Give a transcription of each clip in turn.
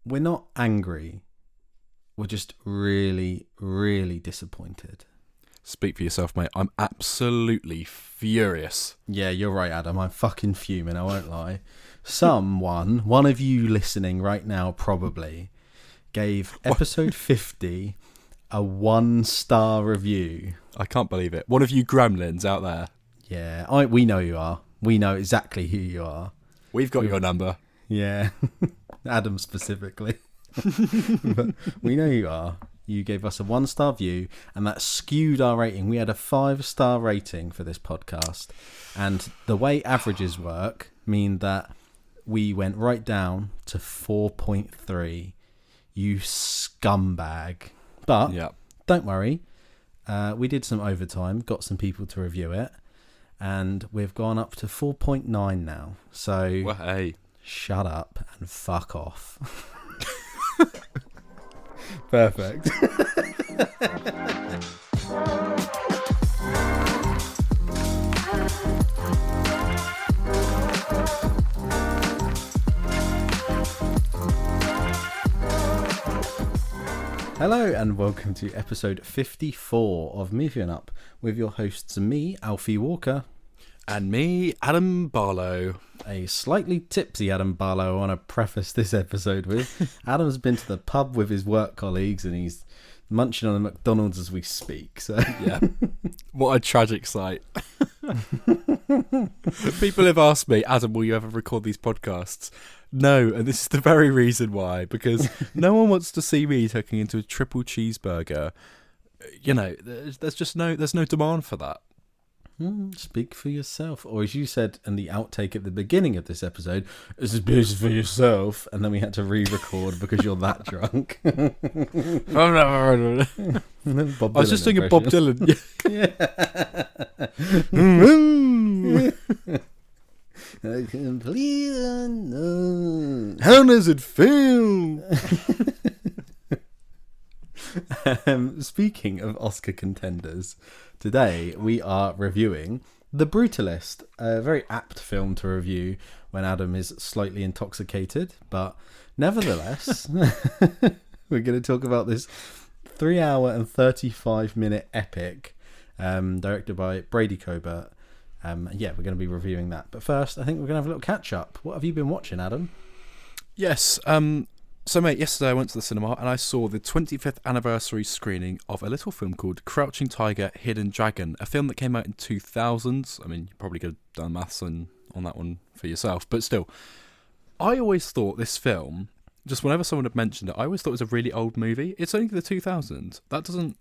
we're not angry. We're just really, really disappointed. Speak for yourself, mate. I'm absolutely furious. Yeah, you're right, Adam. I'm fucking fuming, I won't lie. One of you listening right now probably, gave episode 50 a 1-star review. I can't believe it. One of you gremlins out there. Yeah, we know you are. We know exactly who you are. We've got your number. Yeah, Adam specifically. But we know you are. You gave us a 1-star view, and that skewed our rating. We had a 5-star rating for this podcast, and the way averages work mean that we went right down to 4.3. You scumbag. But Don't worry, we did some overtime, got some people to review it, and we've gone up to 4.9 now. So well, hey, shut up and fuck off. Perfect. Hello and welcome to episode 54 of Moving Up with your hosts me, Alfie Walker. And me, Adam Barlow. A slightly tipsy Adam Barlow I want to preface this episode with. Adam's been to the pub with his work colleagues and he's munching on a McDonald's as we speak. So yeah, what a tragic sight. People have asked me, Adam, will you ever record these podcasts? No, and this is the very reason why, because no one wants to see me tucking into a triple cheeseburger. You know, there's no demand for that. Speak for yourself. Or as you said in the outtake at the beginning of this episode, this is business for yourself, and then we had to re-record because you're that drunk. I was just doing a Bob Dylan. A complete unknown. How does it feel? Speaking of Oscar contenders, today we are reviewing The Brutalist, a very apt film to review when Adam is slightly intoxicated, but nevertheless, we're going to talk about this 3-hour and 35-minute epic directed by Brady Corbet. We're going to be reviewing that. But first, I think we're going to have a little catch-up. What have you been watching, Adam? Yes, so mate, yesterday I went to the cinema and I saw the 25th anniversary screening of a little film called Crouching Tiger, Hidden Dragon, a film that came out in 2000. I mean, you probably could have done maths on that one for yourself, but still, I always thought this film, just whenever someone had mentioned it, I always thought it was a really old movie. It's only the 2000s. That doesn't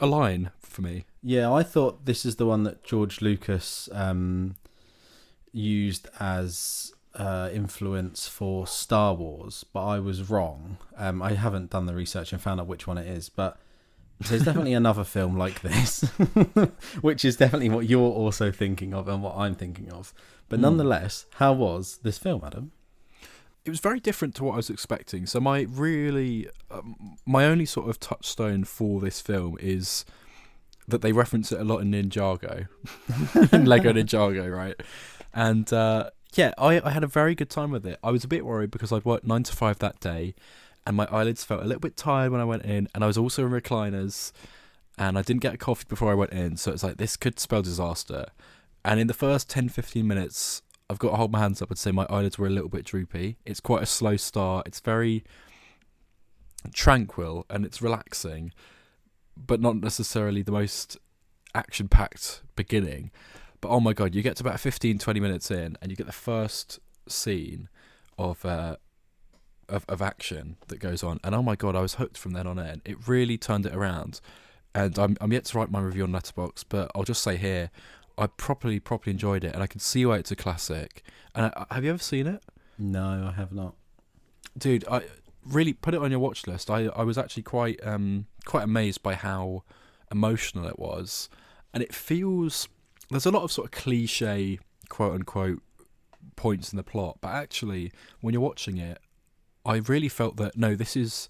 align for me. Yeah, I thought this is the one that George Lucas used as influence for Star Wars, but I was wrong. I haven't done the research and found out which one it is, but there's definitely another film like this, which is definitely what you're also thinking of and what I'm thinking of. But nonetheless, how was this film, Adam? It was very different to what I was expecting. So my only sort of touchstone for this film is that they reference it a lot in Ninjago, in Lego Ninjago, right? And I had a very good time with it. I was a bit worried because I'd worked 9 to 5 that day, and my eyelids felt a little bit tired when I went in, and I was also in recliners, and I didn't get a coffee before I went in, so it's like, this could spell disaster. And in the first 10-15 minutes, I've got to hold my hands up and say my eyelids were a little bit droopy. It's quite a slow start. It's very tranquil and it's relaxing, but not necessarily the most action-packed beginning. But oh my god, you get to about 15-20 minutes in and you get the first scene of action that goes on, and oh my god, I was hooked from then on in. It really turned it around, and I'm yet to write my review on Letterboxd, but I'll just say here, I properly enjoyed it, and I can see why it's a classic. And have you ever seen it? No, I have not. Dude, I really put it on your watch list. I was actually quite amazed by how emotional it was, and it feels, there's a lot of sort of cliche quote unquote points in the plot, but actually when you're watching it, I really felt that no, this is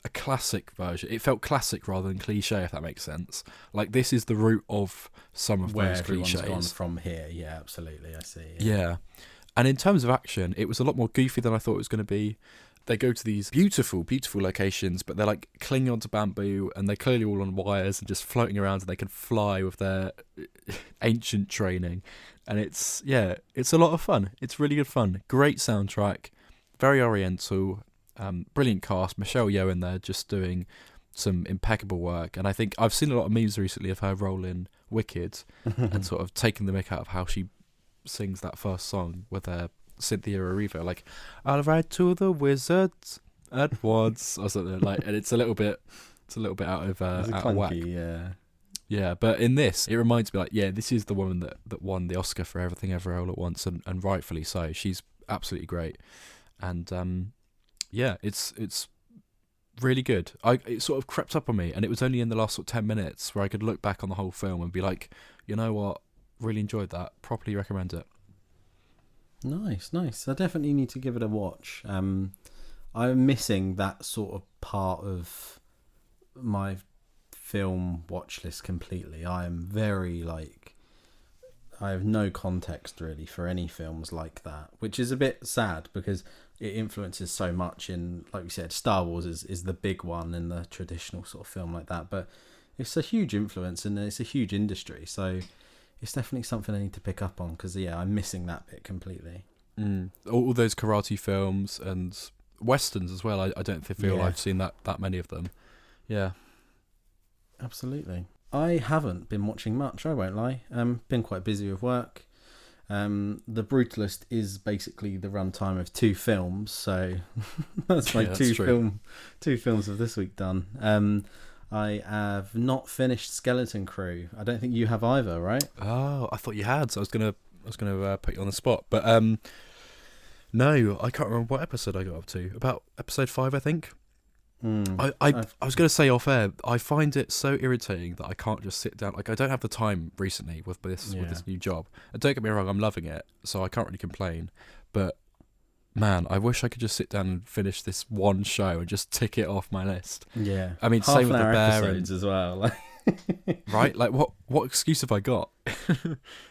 a classic version. It felt classic rather than cliche, if that makes sense. Like, this is the root of some of where those everyone's cliches. Gone from here. Yeah, absolutely. I see. Yeah. And in terms of action, it was a lot more goofy than I thought it was going to be. They go to these beautiful, beautiful locations, but they're like clinging onto bamboo, and they're clearly all on wires and just floating around, and they can fly with their ancient training. And it's a lot of fun. It's really good fun. Great soundtrack, very oriental, brilliant cast. Michelle Yeoh in there just doing some impeccable work. And I think I've seen a lot of memes recently of her role in Wicked and sort of taking the mick out of how she sings that first song with Cynthia Erivo, like "I'll ride to the wizards at once" or something like. And it's a little bit out of whack. Yeah, but in this, it reminds me, like, this is the woman that won the Oscar for Everything Everywhere All at Once, and rightfully so. She's absolutely great, and it's really good. It sort of crept up on me, and it was only in the last sort of 10 minutes where I could look back on the whole film and be like, you know what, really enjoyed that. Properly recommend it. Nice. I definitely need to give it a watch. I'm missing that sort of part of my film watch list completely. I am very I have no context really for any films like that, which is a bit sad because it influences so much in, like we said, Star Wars is the big one in the traditional sort of film like that, but it's a huge influence and it's a huge industry, so it's definitely something I need to pick up on because I'm missing that bit completely. All those karate films and westerns as well. I don't feel I've seen that many of them. Yeah, absolutely. I haven't been watching much, I won't lie. Been quite busy with work. The Brutalist is basically the runtime of 2 films, so that's my two films of this week done. I have not finished Skeleton Crew. I don't think you have either, right? Oh, I thought you had. So I was gonna put you on the spot, but no, I can't remember what episode I got up to. About episode 5, I think. I was going to say off air, I find it so irritating that I can't just sit down. Like, I don't have the time recently with this new job. And don't get me wrong, I'm loving it, so I can't really complain. But man, I wish I could just sit down and finish this one show and just tick it off my list. Yeah, I mean, same with the bear episodes as well. Right? Like, what excuse have I got?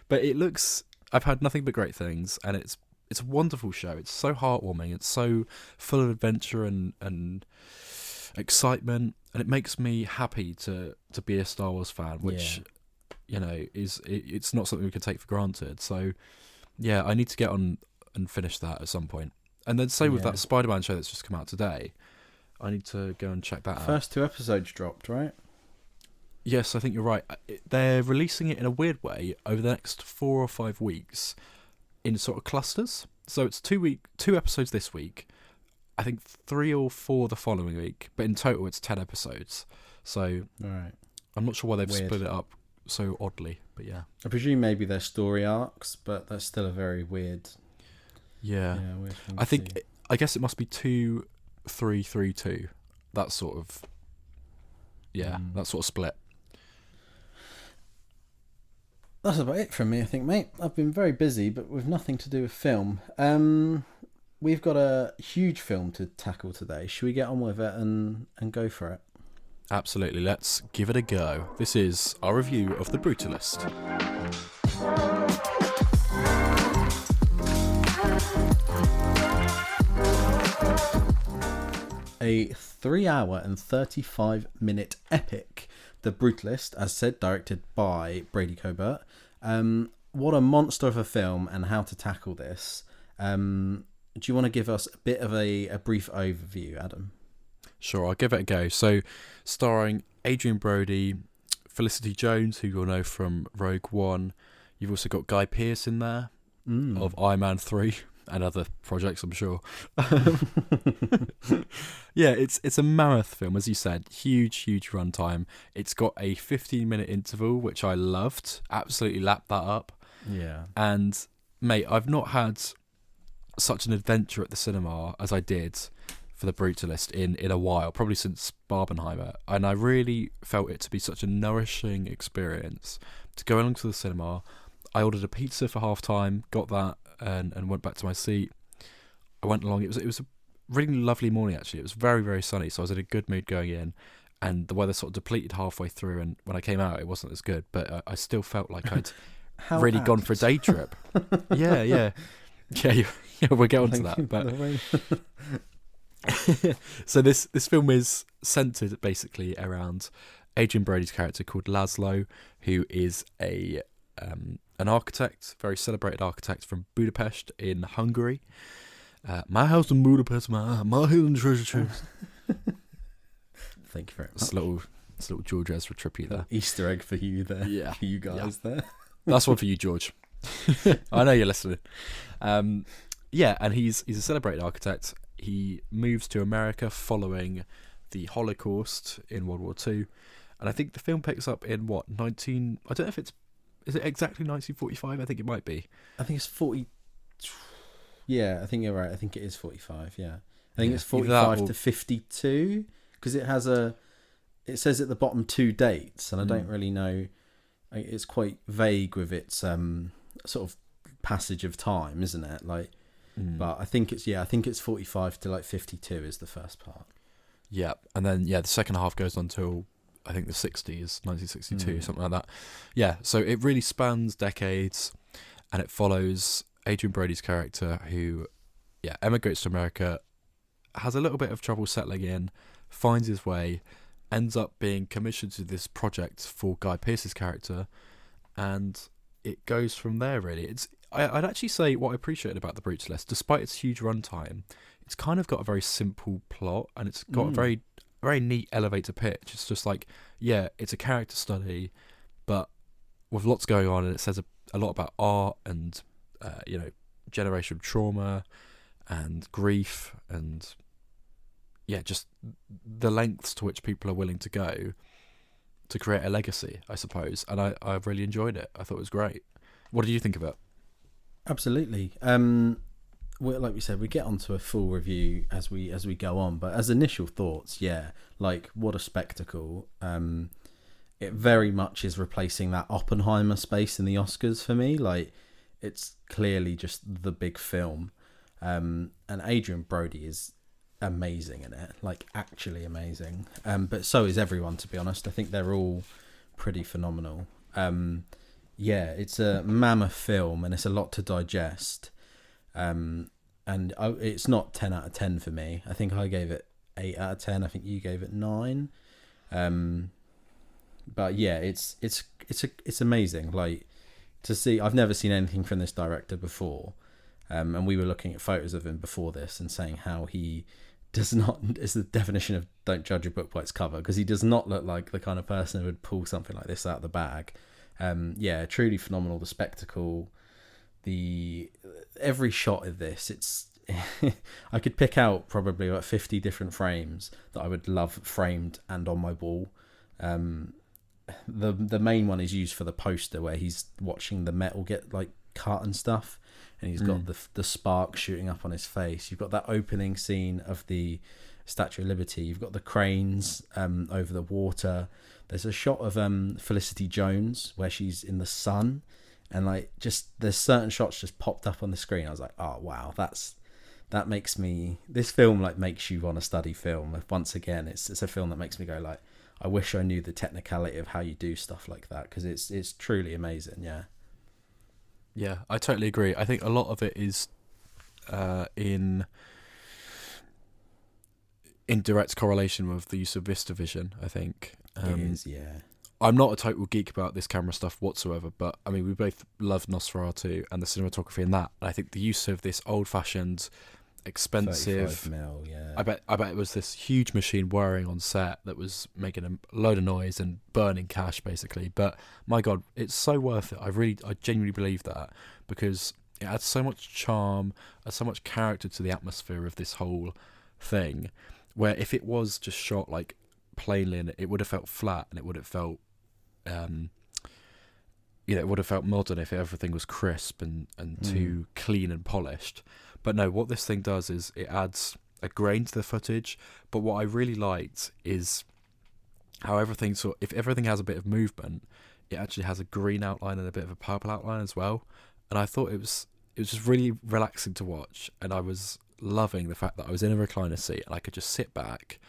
But it looks. I've had nothing but great things, and it's a wonderful show. It's so heartwarming. It's so full of adventure and excitement, and it makes me happy to be a Star Wars fan, which it's not something we can take for granted. So I need to get on and finish that at some point. And then same with that Spider-Man show that's just come out today. I need to go and check that out. First 2 episodes dropped, right? Yes, I think you're right. They're releasing it in a weird way over the next 4 or 5 weeks in sort of clusters. So it's 2 episodes this week, I think 3 or 4 the following week, but in total it's 10 episodes. So right. I'm not sure why they've split it up so oddly, but yeah. I presume maybe they're story arcs, but that's still a very weird. Yeah, weird thing I think I guess it must be 2, 3, 3, 2. That sort of that sort of split. That's about it from me, I think, mate. I've been very busy, but with nothing to do with film. We've got a huge film to tackle today. Should we get on with it and go for it? Absolutely. Let's give it a go. This is our review of The Brutalist. A 3-hour and 35-minute epic. The Brutalist, as said, directed by Brady Corbet. What a monster of a film, and how to tackle this. Do you want to give us a bit of a brief overview, Adam? Sure, I'll give it a go. So, starring Adrian Brody, Felicity Jones, who you'll know from Rogue One. You've also got Guy Pearce in there of Iron Man 3 and other projects, I'm sure. It's a mammoth film, as you said. Huge runtime. It's got a 15-minute interval, which I loved. Absolutely lapped that up. Yeah. And, mate, I've not had such an adventure at the cinema as I did for The Brutalist in a while, probably since Barbenheimer, and I really felt it to be such a nourishing experience to go along to the cinema. I ordered a pizza for half time, got that, and went back to my seat. I went along. It was a really lovely morning, actually. It was very, very sunny, so I was in a good mood going in, and the weather sort of depleted halfway through, and when I came out it wasn't as good, but I still felt like I'd really gone for a day trip. Yeah. Yeah, we'll get onto that. But so this film is centered basically around Adrian Brody's character called Laszlo, who is an architect, very celebrated architect from Budapest in Hungary. My house in Budapest, my hidden treasure chest. Thank you very much. It's a little George Ezra trippy there. Easter egg for you there. Yeah, for you guys there. That's one for you, George. I know you're listening. Yeah, and he's a celebrated architect. He moves to America following the Holocaust in World War II, and I think the film picks up in I don't know if is it exactly 1945? I think it might be. I think it's 40. Yeah, I think you're right. I think it is 45. Yeah, I think it's 45 to 52 because it says at the bottom 2 dates, and I don't really know. It's quite vague with its sort of passage of time, isn't it? Like, but I think it's 45 to like 52 is the first part. Yeah, and then the second half goes on till I think the 60s, 1962, something like that. Yeah, so it really spans decades, and it follows Adrian Brody's character who, emigrates to America, has a little bit of trouble settling in, finds his way, ends up being commissioned to this project for Guy Pearce's character, and it goes from there, really. I'd actually say what I appreciated about The Brutalist, despite its huge runtime, it's kind of got a very simple plot, and it's got a very, very neat elevator pitch. It's just like, it's a character study, but with lots going on, and it says a lot about art and, generational trauma and grief and, just the lengths to which people are willing to go to create a legacy, I suppose. And I really enjoyed it. I thought it was great. What did you think of it? Absolutely. Like we said, we get onto a full review as we go on, but as initial thoughts, like what a spectacle. It very much is replacing that Oppenheimer space in the Oscars for me. Like, it's clearly just the big film, and Adrian Brody is amazing in it, like actually amazing. But so is everyone, to be honest. I think they're all pretty phenomenal. It's a mammoth film, and it's a lot to digest. It's not 10 out of 10 for me. I think I gave it 8 out of 10. I think you gave it 9. But it's amazing. Like, to see, I've never seen anything from this director before. And we were looking at photos of him before this and saying how he does not, it's the definition of don't judge a book by its cover, because he does not look like the kind of person who would pull something like this out of the bag. Truly phenomenal. The spectacle, every shot of this, it's I could pick out probably about 50 different frames that I would love framed and on my wall. The main one is used for the poster where he's watching the metal get like cut and stuff, and he's got the spark shooting up on his face. You've got that opening scene of the Statue of Liberty. You've got the cranes over the water. There's a shot of Felicity Jones where she's in the sun, and like just there's certain shots just popped up on the screen. I was like, oh wow, that makes me, this film like makes you want to study film. Once again, it's a film that makes me go like, I wish I knew the technicality of how you do stuff like that, because it's truly amazing. Yeah, I totally agree. I think a lot of it is in direct correlation with the use of VistaVision, I think. It is, yeah. I'm not a total geek about this camera stuff whatsoever, but I mean, we both love Nosferatu and the cinematography in that. And I think the use of this old-fashioned, expensive 35mm, yeah. I bet it was this huge machine whirring on set that was making a load of noise and burning cash, basically. But my God, it's so worth it. I genuinely believe that, because it adds so much charm, adds so much character to the atmosphere of this whole thing. Where if it was just shot like plainly, and it would have felt flat, and it would have felt it would have felt modern if everything was crisp and too clean and polished. But no, what this thing does is it adds a grain to the footage. But what I really liked is how everything if everything has a bit of movement, it actually has a green outline and a bit of a purple outline as well. And I thought it was just really relaxing to watch, and I was loving the fact that I was in a recliner seat and I could just sit back,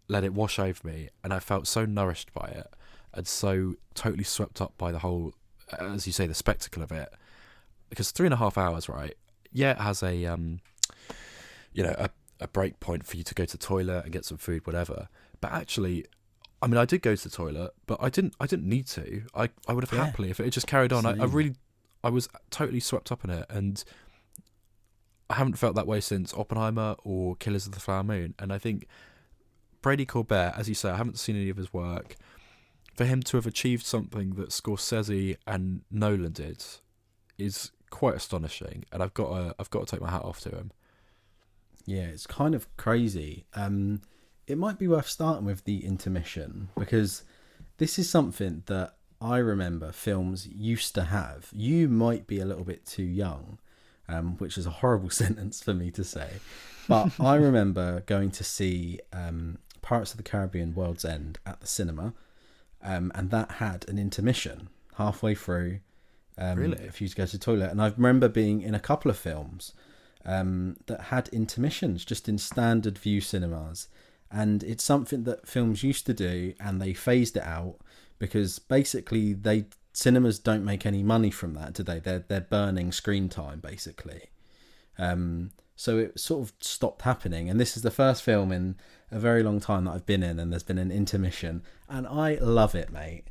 let it wash over me, and I felt so nourished by it and so totally swept up by the whole, as you say, the spectacle of it. Because 3.5 hours, right? it has a a break point for you to go to the toilet and get some food, whatever. But actually, I mean, I did go to the toilet, but I didn't need to. I would have happily if it had just carried on. I was totally swept up in it, and I haven't felt that way since Oppenheimer or Killers of the Flower Moon. And I think Brady Corbet, as you say, I haven't seen any of his work. For him to have achieved something that Scorsese and Nolan did is quite astonishing, and I've got to take my hat off to him. Yeah, it's kind of crazy. It might be worth starting with the intermission, because this is something that I remember films used to have. You might be a little bit too young, which is a horrible sentence for me to say, but I remember going to see Pirates of the Caribbean World's End at the cinema, and that had an intermission halfway through. Really? If you go to the toilet. And I remember being in a couple of films that had intermissions just in standard view cinemas. And it's something that films used to do, and they phased it out because basically cinemas don't make any money from that, do they? They're burning screen time, basically. So it sort of stopped happening. And this is the first film in a very long time that I've been in, and there's been an intermission. And I love it, mate.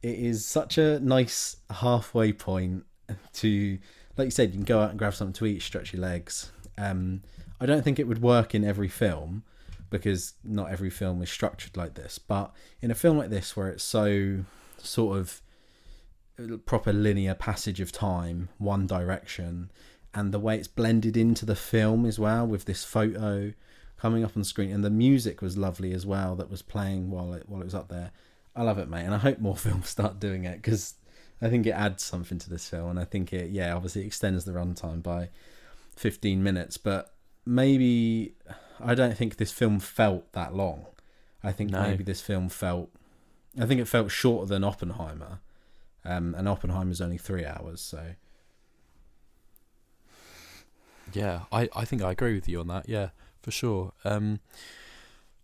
It is such a nice halfway point to, like you said, you can go out and grab something to eat, stretch your legs. I don't think it would work in every film, because not every film is structured like this. But in a film like this, where it's so sort of proper linear passage of time, one direction, and the way it's blended into the film as well, with this photo coming up on the screen, and the music was lovely as well that was playing while it was up there. I love it, mate, and I hope more films start doing it, because I think it adds something to this film, and I think it, obviously extends the runtime by 15 minutes, but maybe I don't think this film felt that long. I think maybe this film felt shorter than Oppenheimer, and Oppenheimer's only 3 hours, so. Yeah, I think I agree with you on that, yeah, for sure.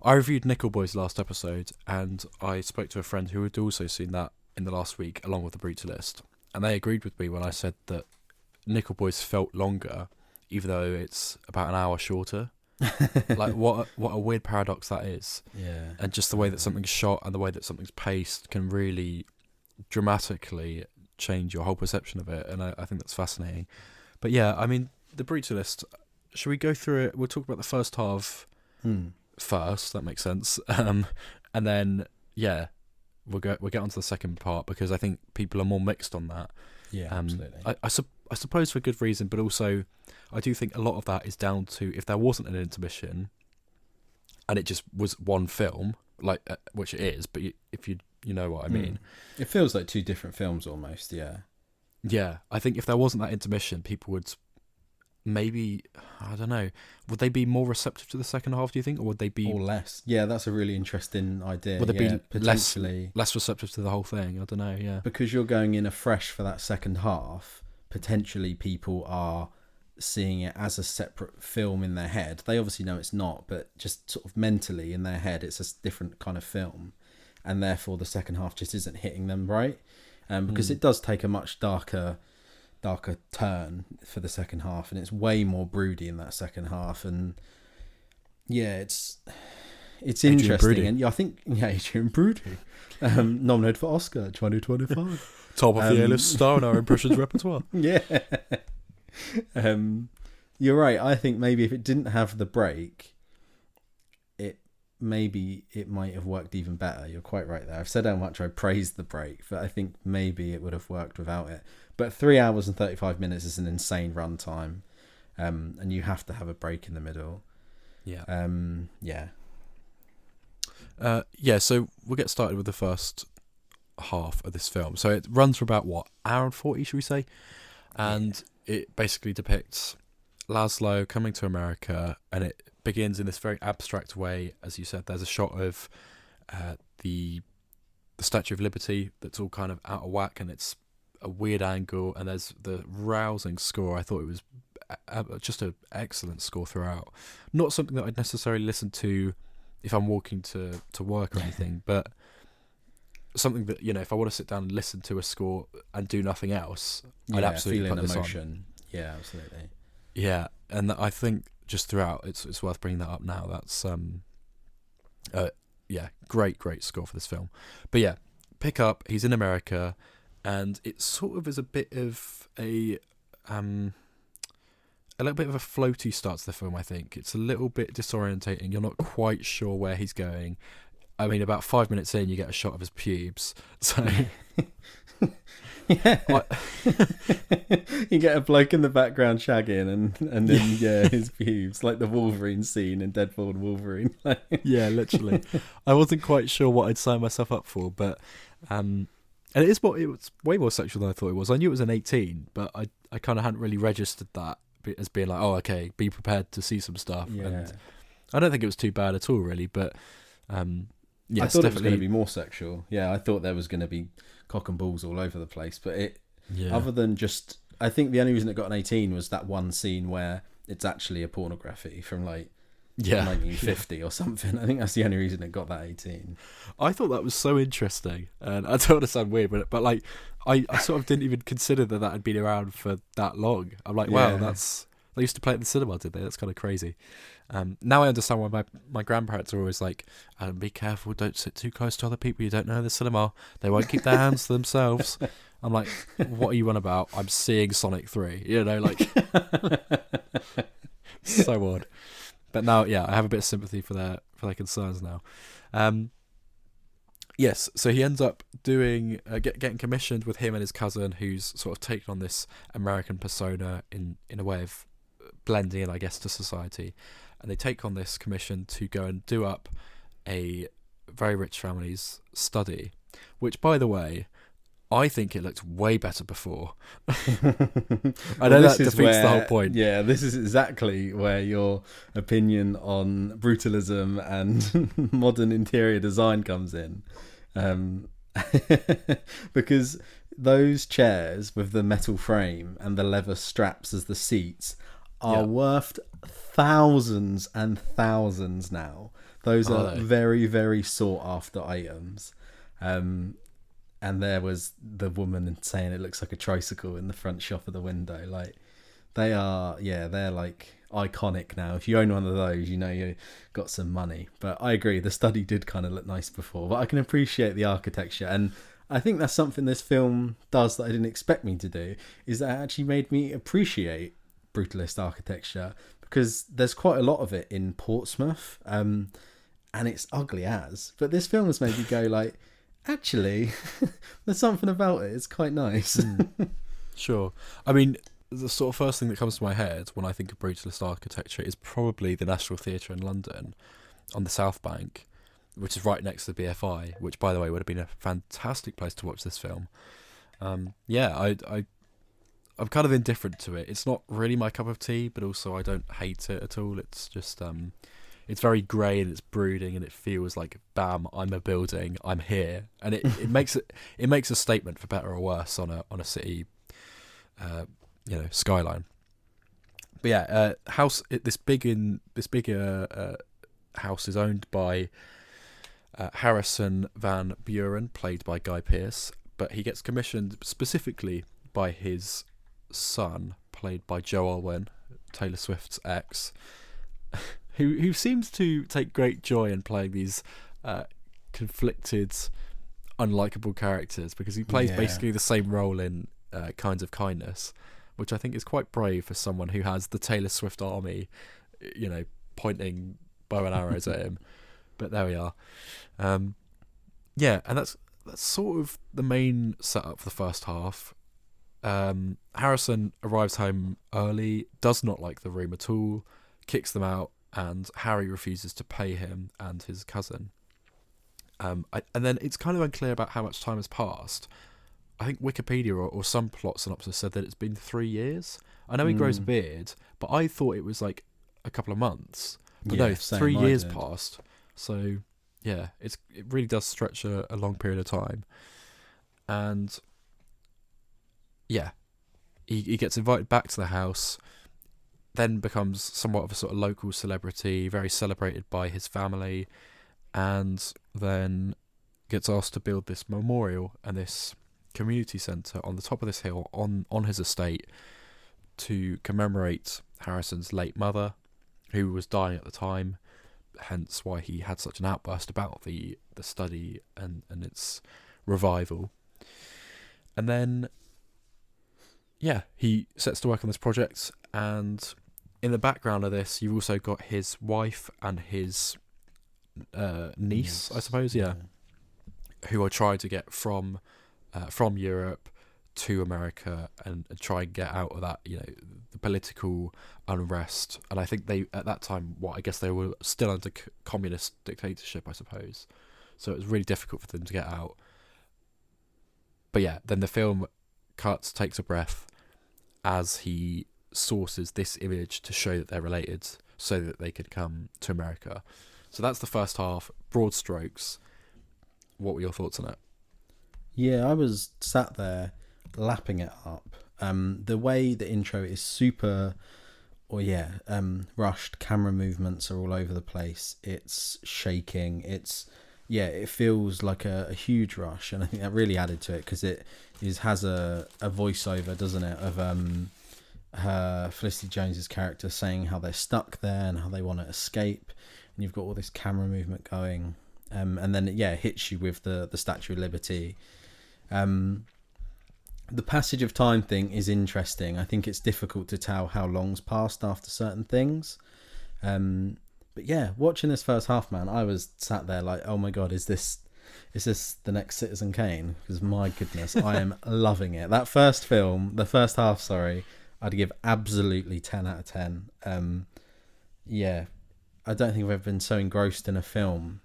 I reviewed Nickel Boy's last episode, and I spoke to a friend who had also seen that in the last week, along with the Brutalist, and they agreed with me when I said that Nickel Boy's felt longer, even though it's about an hour shorter. Like, what a weird paradox that is. Yeah. And just the way that something's shot and the way that something's paced can really dramatically change your whole perception of it, and I think that's fascinating. But yeah, I mean, the Brutalist, should we go through it? We'll talk about the first half first, that makes sense. And then, we'll get onto the second part, because I think people are more mixed on that. Yeah, absolutely. I suppose for good reason, but also I do think a lot of that is down to, if there wasn't an intermission and it just was one film, like which it is, but if you know what I mean. It feels like two different films almost, yeah. Yeah, I think if there wasn't that intermission, people would maybe, I don't know, would they be more receptive to the second half, do you think, or would they be... Or less. Yeah, that's a really interesting idea. Would they be potentially less receptive to the whole thing? I don't know, yeah. Because you're going in afresh for that second half, potentially people are seeing it as a separate film in their head. They obviously know it's not, but just sort of mentally in their head, it's a different kind of film. And therefore the second half just isn't hitting them right. Because it does take a much darker turn for the second half, and it's way more broody in that second half, and it's interesting. Brody. And I think Adrian Brody, nominated for Oscar 2025, top of the A-list star in our impressions repertoire. Yeah. You're right. I think maybe if it didn't have the break, maybe it might have worked even better. You're quite right there. I've said how much I praised the break, but I think maybe it would have worked without it. But 3 hours and 35 minutes is an insane runtime, and you have to have a break in the middle. Yeah. So we'll get started with the first half of this film. So it runs for about, hour and 40, should we say? And it basically depicts Laszlo coming to America, and it begins in this very abstract way. As you said, there's a shot of the Statue of Liberty that's all kind of out of whack, and it's a weird angle, and there's the rousing score. I thought it was just an excellent score throughout. Not something that I'd necessarily listen to if I'm walking to work or anything, but something that, if I want to sit down and listen to a score and do nothing else, I'd absolutely put this on. Yeah, absolutely. Yeah, and I think just throughout, it's worth bringing that up now. That's yeah, great score for this film. But yeah, pick up. He's in America, and it sort of is a bit of a little bit of a floaty start to the film. I think it's a little bit disorientating. You're not quite sure where he's going. I mean, about 5 minutes in, you get a shot of his pubes. So. Yeah. You get a bloke in the background shagging and then yeah, his pubes, like the Wolverine scene in Deadpool and Wolverine. Yeah, literally. I wasn't quite sure what I'd sign myself up for, but and it was way more sexual than I thought it was. I knew it was an 18, but I kind of hadn't really registered that as being like, oh, okay, be prepared to see some stuff. Yeah. And I don't think it was too bad at all, really, but yeah, I thought it was going to be more sexual. Yeah, I thought there was going to be cock and balls all over the place, but other than just, I think the only reason it got an 18 was that one scene where it's actually a pornography from like 1950 or something. I think that's the only reason it got that 18. I thought that was so interesting, and I don't want to sound weird, but like I sort of didn't even consider that had been around for that long. I'm like, wow, they used to play it in the cinema, did they? That's kind of crazy. Now I understand why my grandparents are always like, be careful, don't sit too close to other people you don't know in the cinema. They won't keep their hands to themselves. I'm like, what are you on about? I'm seeing Sonic 3, you know, like so odd. But now, yeah, I have a bit of sympathy for their concerns now. Yes, so he ends up doing getting commissioned with him and his cousin, who's sort of taken on this American persona in a way of blending in, I guess, to society. And they take on this commission to go and do up a very rich family's study, which, by the way, I think it looked way better before. I know that defeats the whole point. Yeah, this is exactly where your opinion on brutalism and modern interior design comes in. Because those chairs with the metal frame and the leather straps as the seats are worth thousands and thousands now. Those are very, very sought after items. And there was the woman saying it looks like a tricycle in the front shop of the window. Like, they are, they're like iconic now. If you own one of those, you know you got some money. But I agree, the study did kind of look nice before. But I can appreciate the architecture. And I think that's something this film does that I didn't expect me to do, is that it actually made me appreciate brutalist architecture, because there's quite a lot of it in Portsmouth. And it's ugly as. But this film has made me go like, actually, there's something about it. It's quite nice. Sure. I mean, the sort of first thing that comes to my head when I think of brutalist architecture is probably the National Theatre in London on the South Bank, which is right next to the BFI, which, by the way, would have been a fantastic place to watch this film. I'm kind of indifferent to it. It's not really my cup of tea, but also I don't hate it at all. It's just it's very grey and it's brooding, and it feels like, bam, I'm a building, I'm here, and it makes a statement, for better or worse, on a city, skyline. But yeah, this big house is owned by Harrison Van Buren, played by Guy Pearce, but he gets commissioned specifically by his son, played by Joe Alwyn, Taylor Swift's ex. Who seems to take great joy in playing these conflicted, unlikable characters, because he plays basically the same role in Kinds of Kindness, which I think is quite brave for someone who has the Taylor Swift army, pointing bow and arrows at him. But there we are. And that's sort of the main setup for the first half. Harrison arrives home early, does not like the room at all, kicks them out, and Harry refuses to pay him and his cousin. And then it's kind of unclear about how much time has passed. I think Wikipedia or some plot synopsis said that it's been 3 years. I know he grows a beard, but I thought it was like a couple of months. But no, 3 years passed. So yeah, it really does stretch a long period of time. And yeah, he gets invited back to the house, then becomes somewhat of a sort of local celebrity, very celebrated by his family, and then gets asked to build this memorial and this community centre on the top of this hill on his estate to commemorate Harrison's late mother, who was dying at the time, hence why he had such an outburst about the study and its revival. And then, yeah, he sets to work on this project, and in the background of this, you've also got his wife and his niece, I suppose, who are trying to get from Europe to America and try and get out of that, the political unrest. And I think they, at that time, I guess they were still under communist dictatorship, I suppose. So it was really difficult for them to get out. But yeah, then the film takes a breath as he sources this image to show that they're related so that they could come to America. So that's the first half, broad strokes. What were your thoughts on it? Yeah, I was sat there lapping it up. The way the intro is super, rushed. Camera movements are all over the place. It's shaking. It feels like a huge rush, and I think that really added to it because it has a voiceover, doesn't it, of her Felicity Jones's character saying how they're stuck there and how they want to escape, and you've got all this camera movement going, and then it hits you with the Statue of Liberty. The passage of time thing is interesting. I think it's difficult to tell how long's passed after certain things. But yeah, watching this first half, man, I was sat there like, oh my God, is this the next Citizen Kane? Because my goodness, I am loving it. That first film, the first half, sorry, I'd give absolutely 10 out of 10. I don't think I've ever been so engrossed in a film.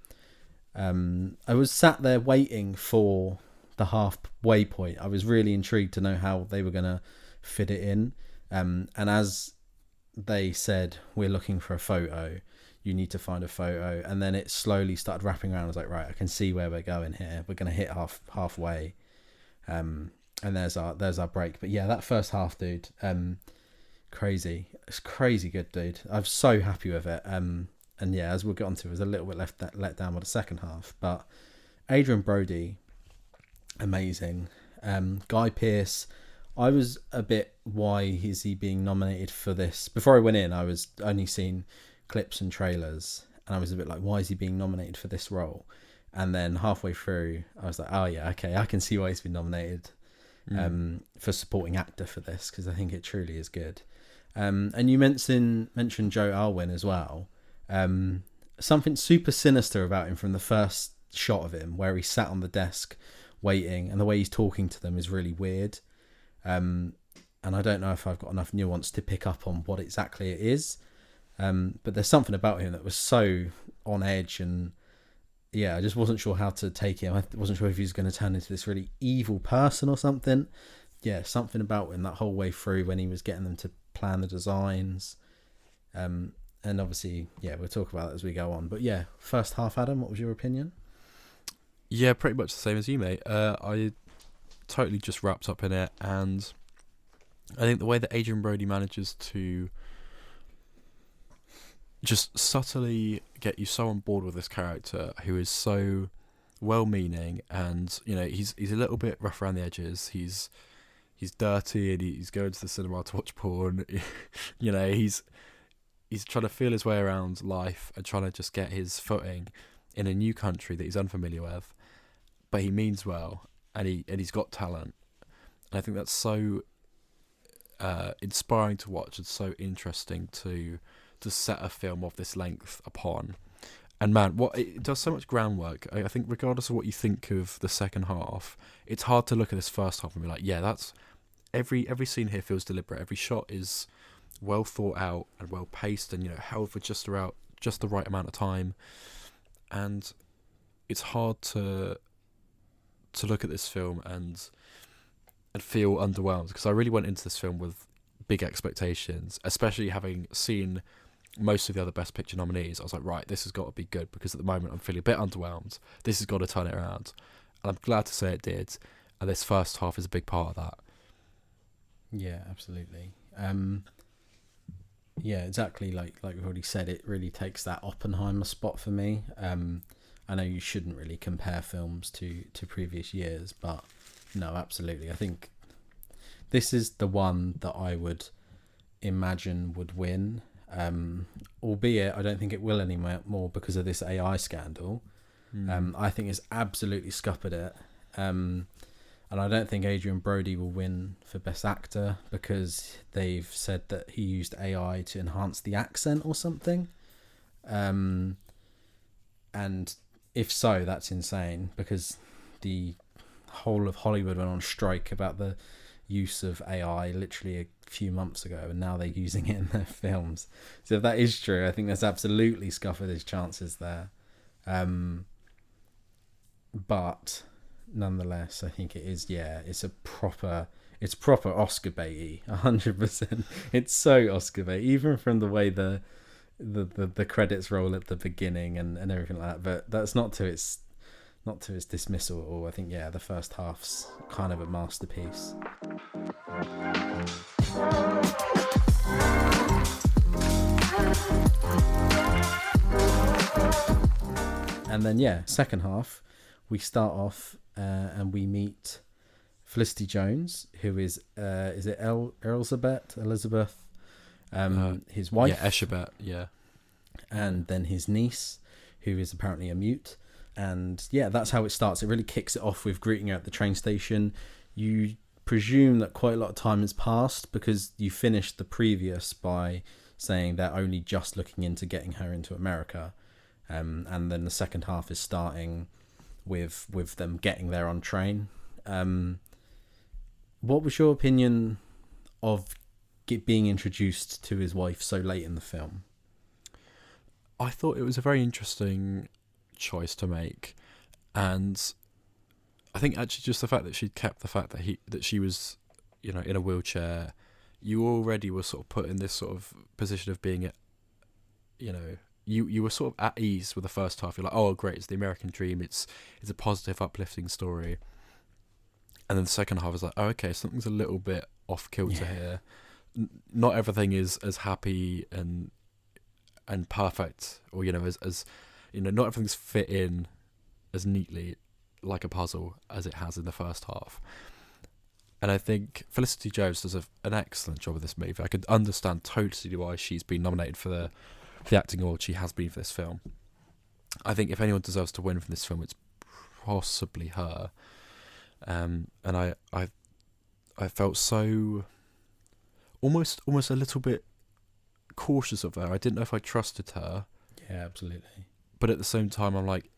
I was sat there waiting for the halfway point. I was really intrigued to know how they were going to fit it in. And as they said, we're looking for a photo, you need to find a photo. And then it slowly started wrapping around. I was like, right, I can see where we're going here. We're going to hit halfway. And there's our break. But yeah, that first half, dude, crazy. It's crazy good, dude. I'm so happy with it. And yeah, as we'll get on to, it was a little bit let down by the second half. But Adrian Brody, amazing. Guy Pearce, I was a bit, why is he being nominated for this? Before I went in, I was only seeing clips and trailers, and I was a bit like, why is he being nominated for this role? And then halfway through, I was like, oh yeah, okay, I can see why he's been nominated for supporting actor for this, because I think it truly is good. And you mentioned Joe Alwyn as well. Something super sinister about him from the first shot of him, where he sat on the desk waiting, and the way he's talking to them is really weird. And I don't know if I've got enough nuance to pick up on what exactly it is. But there's something about him that was so on edge, and I just wasn't sure how to take him. I wasn't sure if he was going to turn into this really evil person or something. Yeah, something about him that whole way through when he was getting them to plan the designs. And obviously, we'll talk about it as we go on. But yeah, first half, Adam, what was your opinion? Yeah, pretty much the same as you, mate. I totally just wrapped up in it, and I think the way that Adrian Brody manages to just subtly get you so on board with this character, who is so well-meaning, and he's a little bit rough around the edges. He's dirty, and he's going to the cinema to watch porn. He's trying to feel his way around life and trying to just get his footing in a new country that he's unfamiliar with. But he means well, and he's got talent. And I think that's so inspiring to watch. It's so interesting to set a film of this length upon. And man, it does so much groundwork. I think regardless of what you think of the second half, it's hard to look at this first half and be like, yeah, that's every scene here feels deliberate. Every shot is well thought out and well paced, and held for just the right amount of time. And it's hard to look at this film and feel underwhelmed, because I really went into this film with big expectations, especially having seen most of the other Best Picture nominees. I was like, right, this has got to be good, because at the moment I'm feeling a bit underwhelmed. This has got to turn it around, and I'm glad to say it did. And this first half is a big part of that. Yeah, absolutely. Exactly. Like we've already said, it really takes that Oppenheimer spot for me. I know you shouldn't really compare films to previous years, but no, absolutely. I think this is the one that I would imagine would win. Albeit I don't think it will anymore because of this AI scandal. I think it's absolutely scuppered it. And I don't think Adrian Brody will win for Best Actor because they've said that he used AI to enhance the accent or something. And if so, that's insane because the whole of Hollywood went on strike about the use of AI literally a few months ago, and now they're using it in their films. So if that is true, I think that's absolutely scuppered his chances there. But nonetheless, I think it is. Yeah, it's proper Oscar baity, 100%. It's so Oscar bait, even from the way the credits roll at the beginning and everything like that. But that's not to its dismissal at all. I think the first half's kind of a masterpiece. And then second half, we start off and we meet Felicity Jones, who is it Elizabeth, his wife, Eshebet, and then his niece, who is apparently a mute. And that's how it starts. It really kicks it off with greeting her at the train station. You presume that quite a lot of time has passed because you finished the previous by saying they're only just looking into getting her into America. And then the second half is starting with them getting there on train. What was your opinion of being introduced to his wife so late in the film? I thought it was a very interesting choice to make, and I think actually just the fact that she'd kept the fact that she was in a wheelchair, you already were sort of put in this sort of position of being you were sort of at ease with the first half. You're like, oh great, it's the American dream, it's a positive, uplifting story. And then the second half is like, oh okay, something's a little bit off kilter here. Not everything is as happy and perfect, or as not everything's fit in as neatly like a puzzle as it has in the first half. And I think Felicity Jones does an excellent job of this movie. I could understand totally why she's been nominated for the acting award she has been for this film. I think if anyone deserves to win from this film, it's possibly her. And I felt so almost a little bit cautious of her. I didn't know if I trusted her. Yeah, absolutely. But at the same time, I'm like,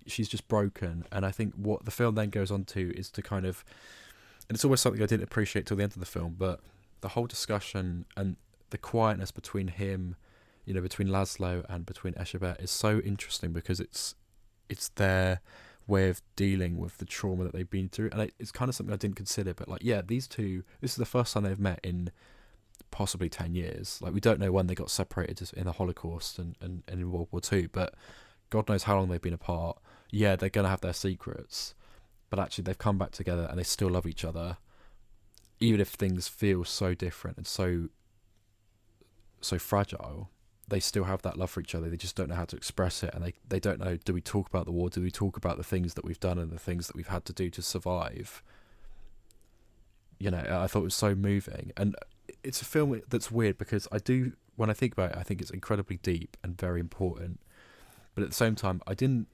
she's just broken. And I think what the film then goes on to is to kind of, and it's always something I didn't appreciate till the end of the film, but the whole discussion and the quietness between him, between Laszlo and between Eshebet is so interesting because it's their way of dealing with the trauma that they've been through. And it's kind of something I didn't consider, but these two, this is the first time they've met in possibly 10 years. Like, we don't know when they got separated in the Holocaust and in World War II, but God knows how long they've been apart. They're going to have their secrets, but actually they've come back together and they still love each other, even if things feel so different and so fragile. They still have that love for each other. They just don't know how to express it, and they don't know, do we talk about the war? Do we talk about the things that we've done and the things that we've had to do to survive? I thought it was so moving. And it's a film that's weird because when I think about it, I think it's incredibly deep and very important. But at the same time, I didn't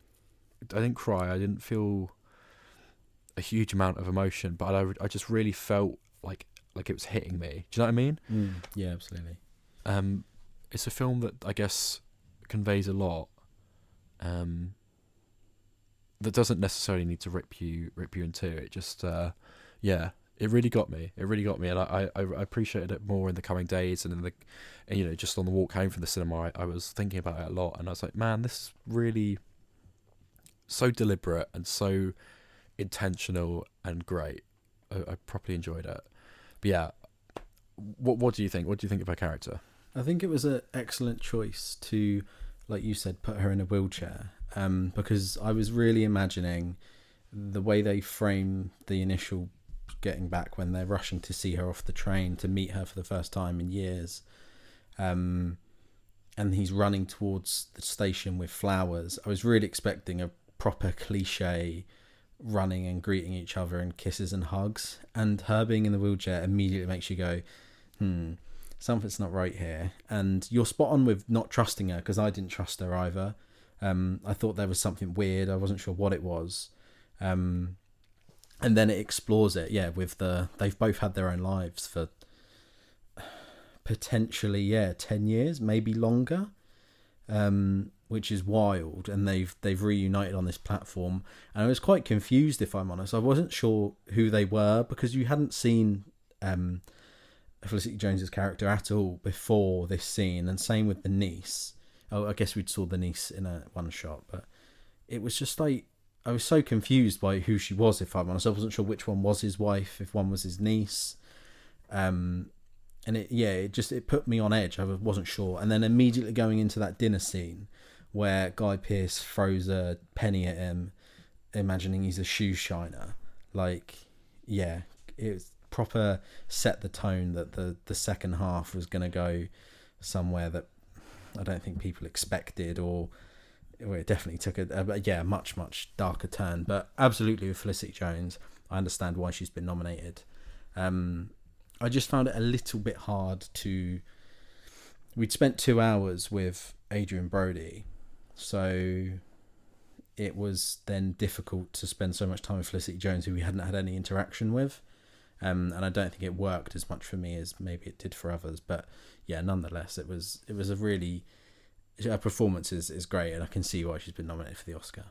cry. I didn't feel a huge amount of emotion, but I just really felt like it was hitting me. Do you know what I mean? Yeah, absolutely. It's a film that I guess conveys a lot. That doesn't necessarily need to rip you in two. It just it really got me. It really got me, and I appreciated it more in the coming days. And just on the walk home from the cinema, I was thinking about it a lot, and I was like, man, this is really so deliberate and so intentional and great. I properly enjoyed it. But what do you think? What do you think of her character? I think it was an excellent choice to, like you said, put her in a wheelchair. Because I was really imagining the way they frame the initial getting back when they're rushing to see her off the train to meet her for the first time in years. And he's running towards the station with flowers. I was really expecting a proper cliche running and greeting each other and kisses and hugs. And her being in the wheelchair immediately makes you go, something's not right here. And you're spot on with not trusting her, because I didn't trust her either. I thought there was something weird. I wasn't sure what it was. And then it explores it, with they've both had their own lives for potentially 10 years, maybe longer, which is wild. And they've reunited on this platform, and I was quite confused, if I'm honest. I wasn't sure who they were, because you hadn't seen Felicity Jones's character at all before this scene, and same with the niece. Oh, I guess we'd saw the niece in a one shot, but it was just like, I was so confused by who she was, if I'm honest. I wasn't sure which one was his wife, if one was his niece. And it put me on edge. I wasn't sure. And then immediately going into that dinner scene where Guy Pearce throws a penny at him, imagining he's a shoe shiner. Like, it was proper set the tone that the second half was going to go somewhere that I don't think people expected, or it definitely took a much, much darker turn. But absolutely with Felicity Jones, I understand why she's been nominated. I just found it a little bit hard we'd spent 2 hours with Adrian Brody, so it was then difficult to spend so much time with Felicity Jones, who we hadn't had any interaction with. And I don't think it worked as much for me as maybe it did for others. But nonetheless, it was a really, her performance is great, and I can see why she's been nominated for the Oscar.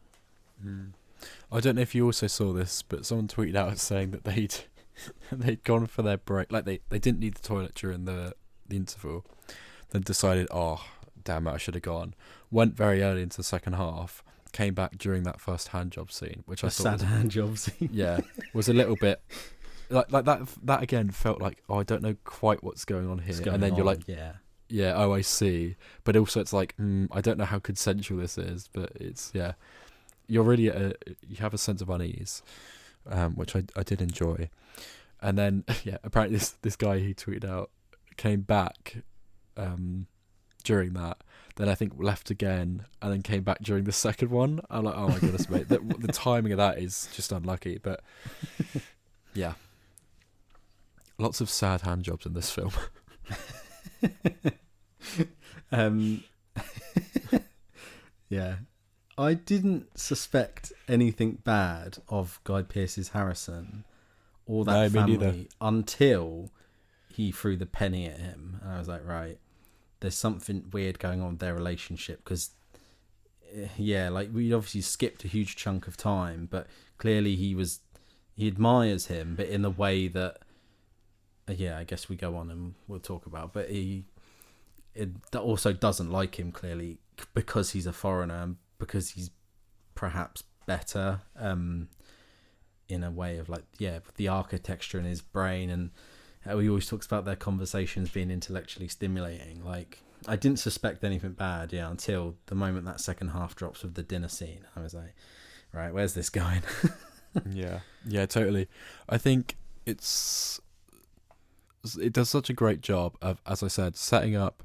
I don't know if you also saw this, but someone tweeted out saying that they'd gone for their break, like they didn't need the toilet during the interval, then decided, oh damn it, I should have gone. Went very early into the second half, came back during that first hand job scene, which I thought hand job scene. Was a little bit like that again felt like, oh, I don't know quite what's going on here, and then you're like, oh, I see. But also it's like, I don't know how consensual this is, but it's you're really you have a sense of unease, which I did enjoy. And then apparently this guy who tweeted out came back during that, then I think left again, and then came back during the second one. I'm like, oh my goodness, mate, the timing of that is just unlucky. But lots of sad hand jobs in this film. I didn't suspect anything bad of Guy Pearce's Harrison or that family until he threw the penny at him, and I was like, right, there's something weird going on with their relationship, because like we obviously skipped a huge chunk of time, but clearly he admires him, but in the way that I guess we go on and we'll talk about, but he also doesn't like him, clearly, because he's a foreigner and because he's perhaps better in a way of like the architecture in his brain, and how he always talks about their conversations being intellectually stimulating. Like, I didn't suspect anything bad until the moment that second half drops with the dinner scene. I was like, right, where's this going? yeah, totally. I think it does such a great job of, as I said, setting up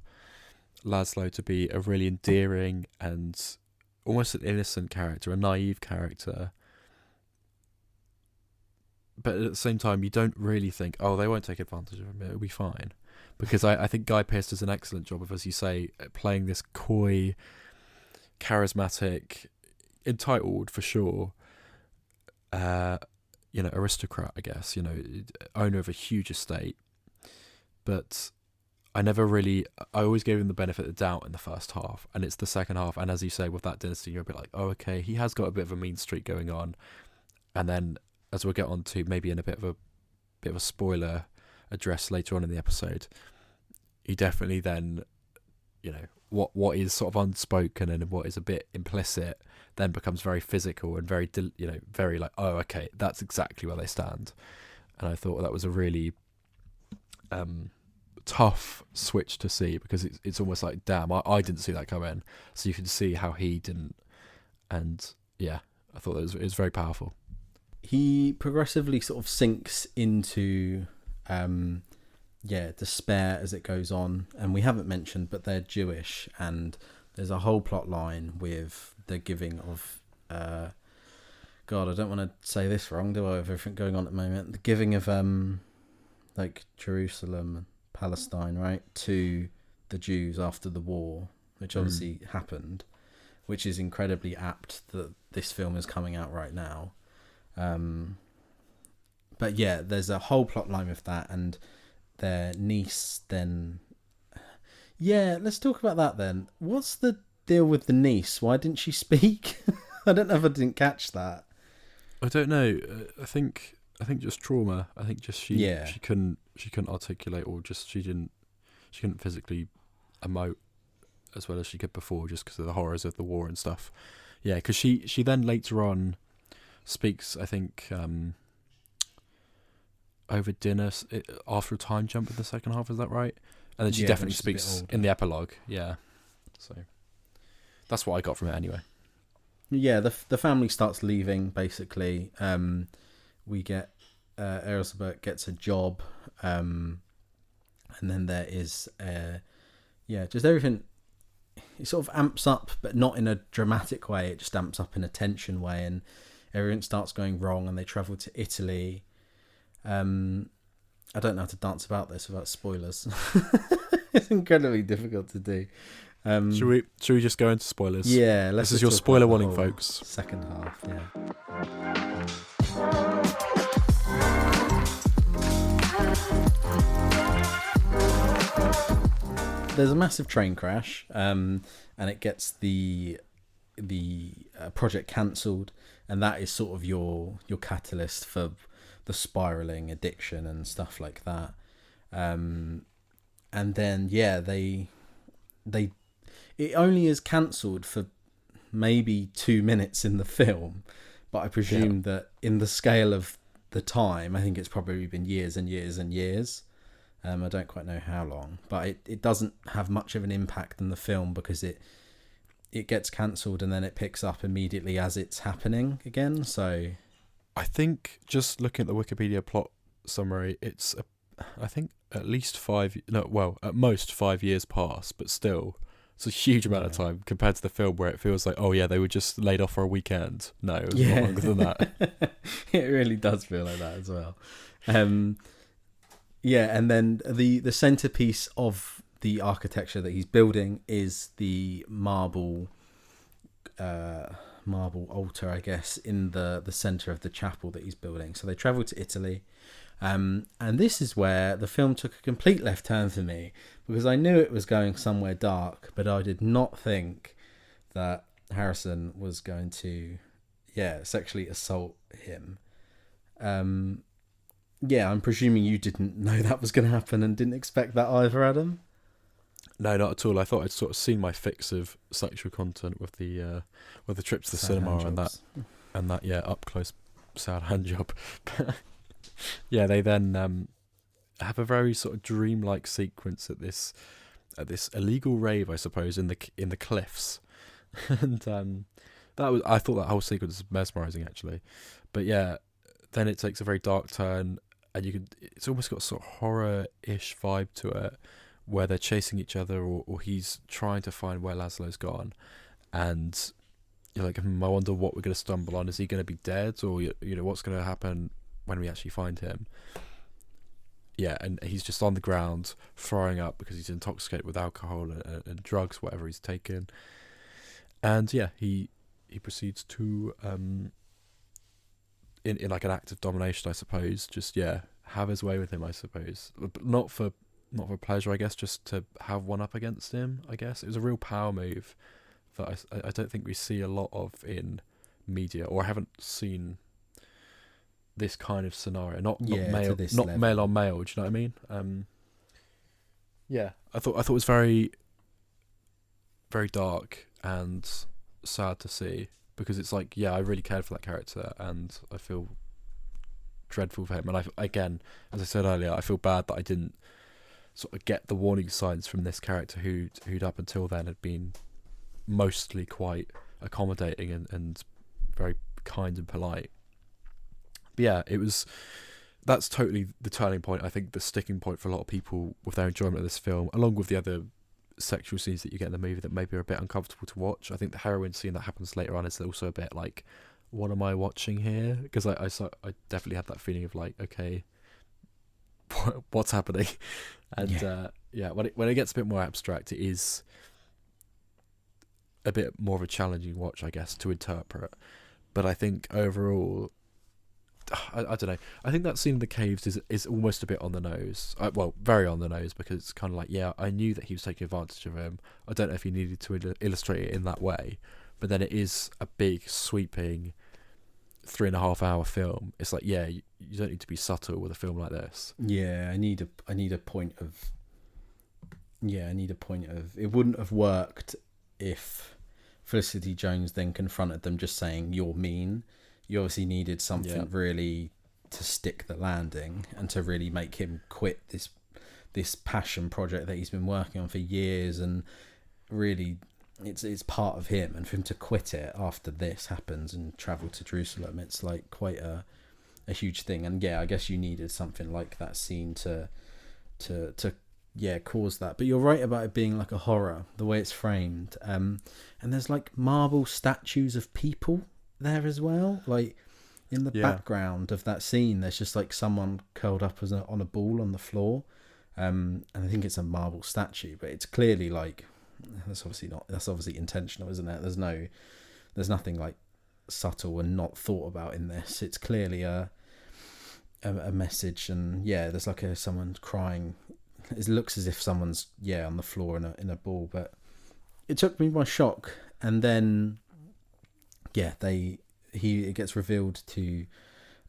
Laszlo to be a really endearing and almost an innocent character, a naive character. But at the same time, you don't really think, oh, they won't take advantage of him, it'll be fine. Because I think Guy Pearce does an excellent job of, as you say, playing this coy, charismatic, entitled for sure, aristocrat, I guess, owner of a huge estate. But I always gave him the benefit of the doubt in the first half, and it's the second half, and as you say, with that dinner scene, you're a bit like, oh, okay, he has got a bit of a mean streak going on. And then, as we'll get on to maybe in a bit of a spoiler address later on in the episode, he definitely then, what is sort of unspoken and what is a bit implicit then becomes very physical and very, very like, oh, okay, that's exactly where they stand. And I thought that was a really tough switch to see, because it's almost like, damn, I didn't see that coming. So you can see how he didn't. And I thought it was very powerful. He progressively sort of sinks into despair as it goes on, and we haven't mentioned, but they're Jewish, and there's a whole plot line with the giving of God, I don't want to say this wrong, do I, with everything going on at the moment, the giving of like Jerusalem, Palestine, right, to the Jews after the war, which obviously happened, which is incredibly apt that this film is coming out right now. But yeah, there's a whole plot line with that, and their niece then... Yeah, let's talk about that then. What's the deal with the niece? Why didn't she speak? I don't know if I didn't catch that. I don't know. I think just trauma. I think just she couldn't articulate, or just she couldn't physically emote as well as she could before, just because of the horrors of the war and stuff. Yeah, because she then later on speaks, I think, over dinner after a time jump in the second half. Is that right? And then she definitely speaks in the epilogue. Yeah. So that's what I got from it anyway. Yeah, the family starts leaving, basically. We get Elizabeth gets a job, and then there is just everything. It sort of amps up, but not in a dramatic way. It just amps up in a tension way, and everything starts going wrong, and they travel to Italy. I don't know how to dance about this without spoilers. It's incredibly difficult to do. Should we just go into spoilers? Yeah, this is your spoiler warning, folks. Second half, yeah. There's a massive train crash, and it gets the project cancelled, and that is sort of your catalyst for the spiraling addiction and stuff like that. And then it only is cancelled for maybe 2 minutes in the film, but I presume that in the scale of the time, I think it's probably been years and years and years. I don't quite know how long, but it doesn't have much of an impact in the film because it gets cancelled and then it picks up immediately as it's happening again. So I think just looking at the Wikipedia plot summary, it's I think at most 5 years past, but still it's a huge amount of time compared to the film where it feels like, oh yeah, they were just laid off for a weekend. No, it was a lot longer than that. It really does feel like that as well. And then the centerpiece of the architecture that he's building is the marble altar, I guess, in the center of the chapel that he's building. So they travel to Italy, and this is where the film took a complete left turn for me, because I knew it was going somewhere dark, but I did not think that Harrison was going to sexually assault him. I'm presuming you didn't know that was going to happen and didn't expect that either, Adam? No, not at all. I thought I'd sort of seen my fix of sexual content with the trip to the cinema and that up close sad hand job. Yeah, they then have a very sort of dreamlike sequence at this illegal rave, I suppose, in the cliffs, and I thought that whole sequence was mesmerising actually, but yeah, then it takes a very dark turn, and it's almost got a sort of horror-ish vibe to it, where they're chasing each other, or he's trying to find where Laszlo's gone, and you're like, I wonder what we're going to stumble on. Is he going to be dead, or what's going to happen when we actually find him? Yeah, and he's just on the ground throwing up because he's intoxicated with alcohol and drugs, whatever he's taken, and yeah, he proceeds to in like an act of domination, I suppose, just have his way with him, I suppose, but not for pleasure, I guess, just to have one up against him. I guess it was a real power move that I don't think we see a lot of in media, or I haven't seen this kind of scenario. Not male on male. Do you know what I mean? I thought it was very, very dark and sad to see, because it's like, I really cared for that character and I feel dreadful for him. And again, as I said earlier, I feel bad that I didn't sort of get the warning signs from this character who'd up until then had been mostly quite accommodating and very kind and polite. But yeah, that's totally the turning point, I think, the sticking point for a lot of people with their enjoyment of this film, along with the other sexual scenes that you get in the movie that maybe are a bit uncomfortable to watch. I think the heroin scene that happens later on is also a bit like, what am I watching here? Because I definitely had that feeling of like, okay, what's happening. And when it gets a bit more abstract, it is a bit more of a challenging watch, I guess, to interpret. But I think overall, I don't know. I think that scene in the caves is almost a bit on the nose. Well, very on the nose, because it's kind of like, yeah, I knew that he was taking advantage of him. I don't know if he needed to illustrate it in that way, but then it is a big, sweeping 3.5 hour film. It's like, yeah, you don't need to be subtle with a film like this. Yeah, I need a point of. Yeah, I need a point of. It wouldn't have worked if Felicity Jones then confronted them just saying, "You're mean." You obviously needed something really to stick the landing and to really make him quit this passion project that he's been working on for years, and really it's part of him, and for him to quit it after this happens and travel to Jerusalem, it's like quite a huge thing. And yeah, I guess you needed something like that scene to cause that. But you're right about it being like a horror, the way it's framed, and there's like marble statues of people there as well, like in the background of that scene. There's just like someone curled up on a ball on the floor, and I think it's a marble statue, but it's clearly like that's obviously intentional, isn't it? There's nothing like subtle and not thought about in this. It's clearly a message, and there's like someone crying. It looks as if someone's on the floor in a ball, but it took me by shock. And then it gets revealed to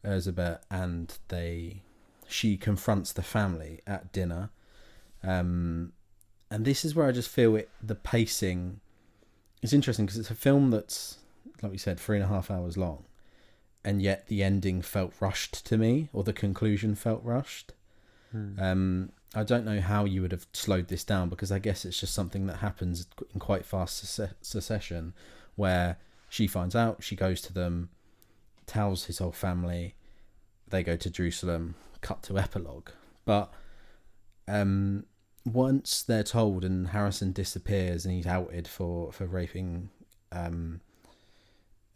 Elizabeth, and she confronts the family at dinner, and this is where I just feel the pacing is interesting, because it's a film that's, like we said, 3.5 hours long, and yet the ending felt rushed to me, or the conclusion felt rushed. I don't know how you would have slowed this down, because I guess it's just something that happens in quite fast succession, where she finds out, she goes to them, tells his whole family, they go to Jerusalem, cut to epilogue. But once they're told, and Harrison disappears and he's outed for raping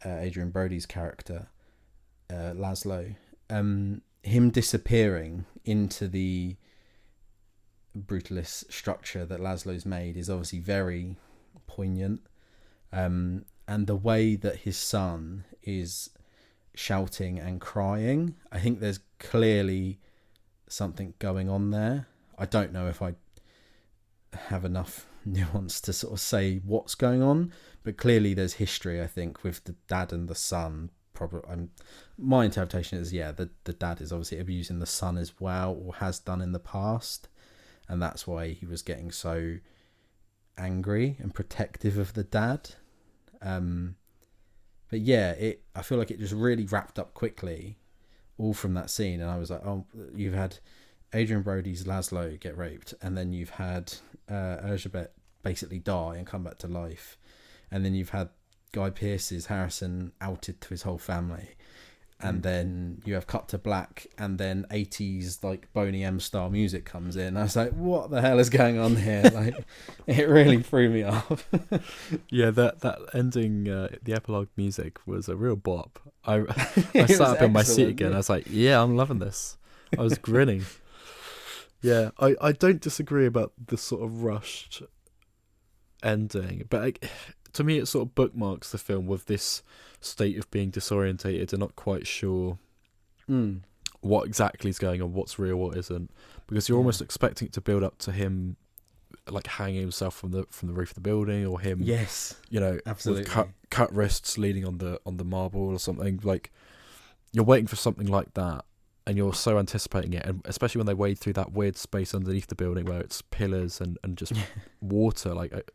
Adrian Brody's character, Laszlo, him disappearing into the brutalist structure that Laszlo's made is obviously very poignant. And the way that his son is shouting and crying, I think there's clearly something going on there. I don't know if I have enough nuance to sort of say what's going on, but clearly there's history, I think, with the dad and the son. Probably, my interpretation is, the dad is obviously abusing the son as well, or has done in the past, and that's why he was getting so angry and protective of the dad. But I feel like it just really wrapped up quickly, all from that scene, and I was like, oh, you've had Adrian Brody's Laszlo get raped, and then you've had Elizabeth basically die and come back to life, and then you've had Guy Pearce's Harrison outed to his whole family, and then you have cut to black, and then 80s like Boney M style music comes in. I was like, what the hell is going on here? Like, it really threw me off. That ending, the epilogue music was a real bop. I sat up in my seat again. I was like, I'm loving this. I was grinning. I don't disagree about the sort of rushed ending, but to me it sort of bookmarks the film with this state of being disorientated and not quite sure what exactly is going on, what's real, what isn't, because you're almost expecting it to build up to him like hanging himself from the roof of the building, or him absolutely with cut wrists leaning on the marble or something. Like, you're waiting for something like that, and you're so anticipating it, and especially when they wade through that weird space underneath the building where it's pillars and just water. Like, it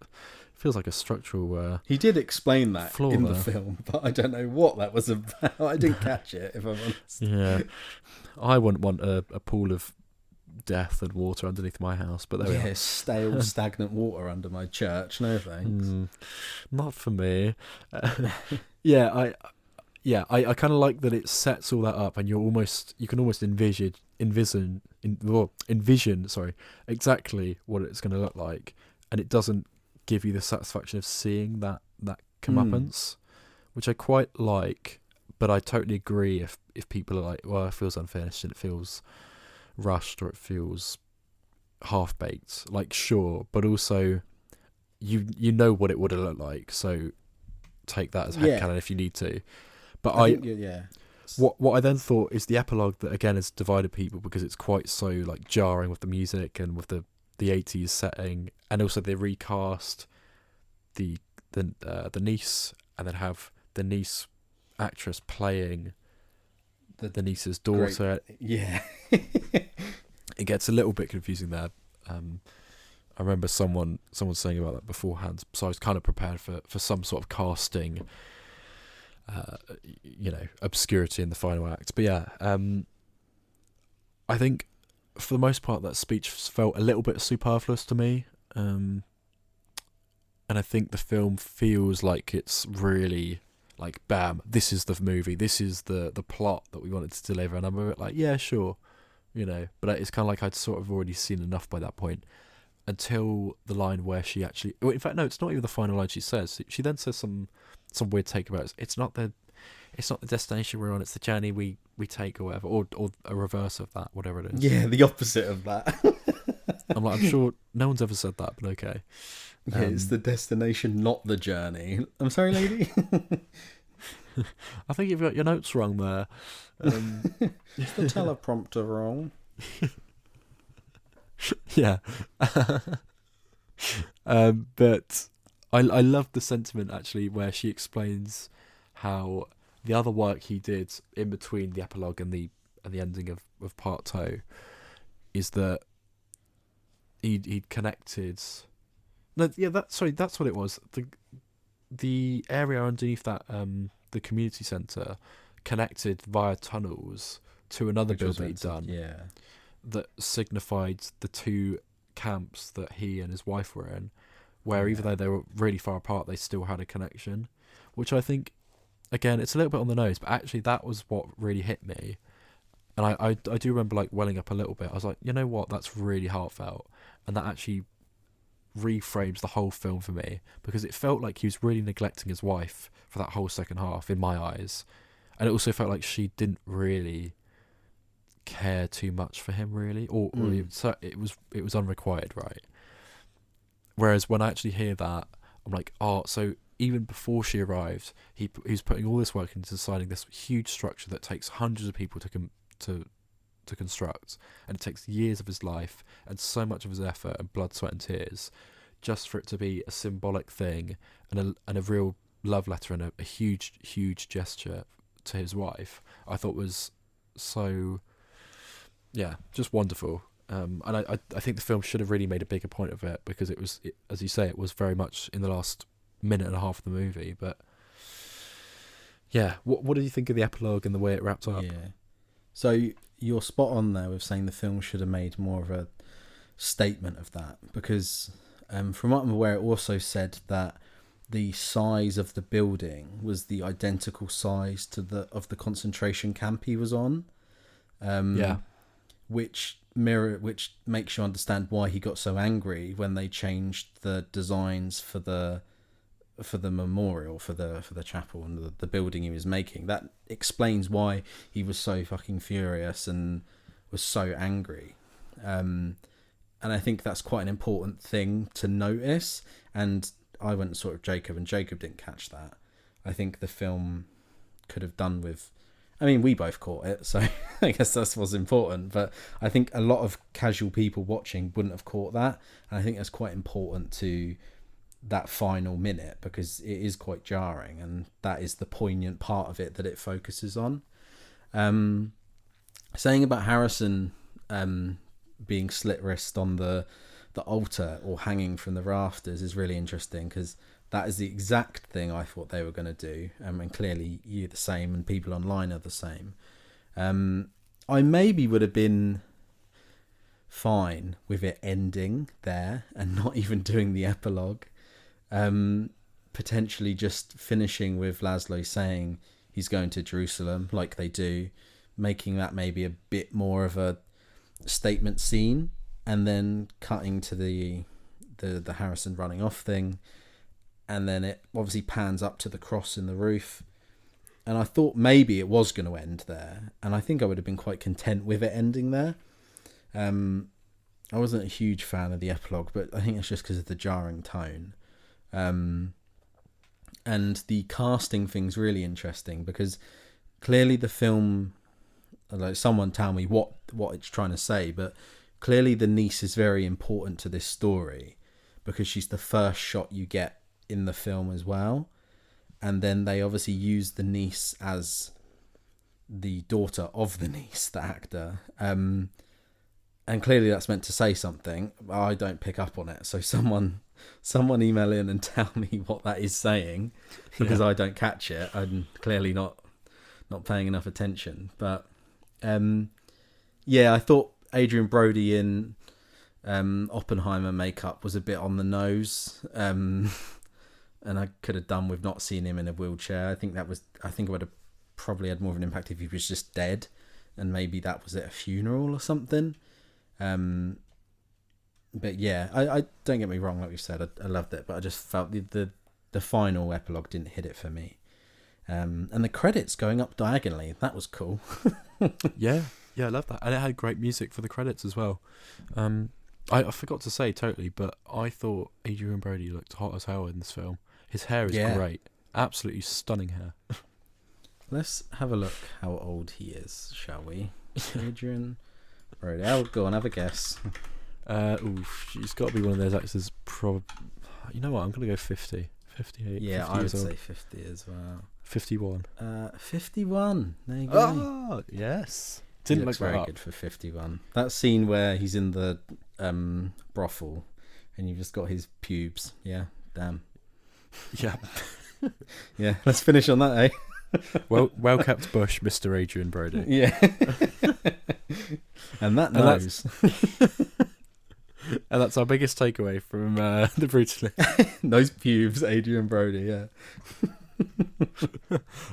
feels like a structural he did explain that in the there. film, but I don't know what that was about. I didn't catch it, if I'm honest. I wouldn't want a pool of death and water underneath my house, but there we are. Stale, stagnant water under my church. No thanks. Not for me. I kind of like that it sets all that up, and you can almost envision exactly what it's going to look like, and it doesn't give you the satisfaction of seeing that comeuppance, which I quite like. But I totally agree if people are like, well, it feels unfinished and it feels rushed or it feels half baked. Like, sure, but also you know what it would have looked like, so take that as headcanon if you need to. But what I then thought is the epilogue that again has divided people because it's quite so like jarring with the music and with the 80s setting, and also they recast the niece and then have the niece actress playing the niece's daughter. It gets a little bit confusing there. I remember someone saying about that beforehand, so I was kind of prepared for some sort of casting, obscurity in the final act. But yeah, I think for the most part that speech felt a little bit superfluous to me, and I think the film feels like it's really like, bam, this is the movie, this is the plot that we wanted to deliver, and I'm a bit like, yeah, sure, but it's kind of like I'd sort of already seen enough by that point. Until the line where she actually... Well, in fact, no, it's not even the final line she says. She then says some weird take about it. It's not the destination we're on, it's the journey we take or whatever. Or a reverse of that, whatever it is. Yeah, the opposite of that. I'm sure no one's ever said that, but okay. Yeah, it's the destination, not the journey. I'm sorry, lady. I think you've got your notes wrong there. Is the teleprompter wrong? Yeah. But I love the sentiment actually where she explains how the other work he did in between the epilogue and the ending of part 2 is that he'd connected. No, yeah, that's what it was. The area underneath that the community centre connected via tunnels to another building he'd done. Yeah. That signified the two camps that he and his wife were in, where even though they were really far apart, they still had a connection, which I think, again, it's a little bit on the nose, but actually that was what really hit me. And I do remember like welling up a little bit. I was like, you know what, that's really heartfelt, and that actually reframes the whole film for me, because it felt like he was really neglecting his wife for that whole second half in my eyes, and it also felt like she didn't really care too much for him, really, or so it was unrequited, right? Whereas when I actually hear that, I'm like, oh, so even before she arrived, he's putting all this work into designing this huge structure that takes hundreds of people to construct, and it takes years of his life and so much of his effort and blood, sweat and tears, just for it to be a symbolic thing and a real love letter and a huge gesture to his wife. I thought was so, yeah, just wonderful. And I think the film should have really made a bigger point of it, because it was, as you say, it was very much in the last minute and a half of the movie. But yeah, what did you think of the epilogue and the way it wrapped up? Yeah, so you're spot on there with saying the film should have made more of a statement of that, because from what I'm aware, it also said that the size of the building was the identical size to the concentration camp he was on. Which makes you understand why he got so angry when they changed the designs for the memorial, for the chapel and the building he was making. That explains why he was so fucking furious and was so angry. And I think that's quite an important thing to notice. And I went sort of Jacob, and Jacob didn't catch that. I think the film could have done with... I mean, we both caught it, so I guess that's what's important. But I think a lot of casual people watching wouldn't have caught that. And I think that's quite important to that final minute, because it is quite jarring, and that is the poignant part of it that it focuses on. Saying about Harrison being slit wrist on the altar or hanging from the rafters is really interesting, because that is the exact thing I thought they were going to do, and clearly you're the same, and people online are the same. I maybe would have been fine with it ending there and not even doing the epilogue. Potentially just finishing with Laszlo saying he's going to Jerusalem like they do, making that maybe a bit more of a statement scene, and then cutting to the Harrison running off thing, and then it obviously pans up to the cross in the roof. And I thought maybe it was going to end there, and I think I would have been quite content with it ending there. I wasn't a huge fan of the epilogue, but I think it's just because of the jarring tone. And the casting thing's really interesting because clearly the film, like someone tell me what it's trying to say, but clearly the niece is very important to this story because she's the first shot you get in the film as well. And then they obviously use the niece as the daughter of the niece, the actor. And clearly that's meant to say something. I don't pick up on it. So someone email in and tell me what that is saying because I don't catch it. I'm clearly not paying enough attention. But I thought Adrian Brody in Oppenheimer makeup was a bit on the nose. And I could have done with not seeing him in a wheelchair. I think it would have probably had more of an impact if he was just dead and maybe that was at a funeral or something. But yeah, I don't get me wrong, like we said, I loved it, but I just felt the final epilogue didn't hit it for me. And the credits going up diagonally, that was cool. yeah, I love that. And it had great music for the credits as well. I forgot to say totally, but I thought Adrian Brody looked hot as hell in this film. His hair is great. Absolutely stunning hair. Let's have a look how old he is, shall we? Adrian Brody. Oh, go on, have a guess. He's got to be one of those actors. You know what? I'm going to go 50. 58. Yeah, 50 I would years old. say 50 as well. 51. 51. There you go. Oh, yes. Didn't look very good for 51. That scene where he's in the brothel and you've just got his pubes. Yeah, damn. Yeah. Yeah, let's finish on that, eh? Well kept bush, Mr. Adrian Brody. Yeah. And that knows. And that's our biggest takeaway from the Brutalist. Those pubes, Adrian Brody, yeah.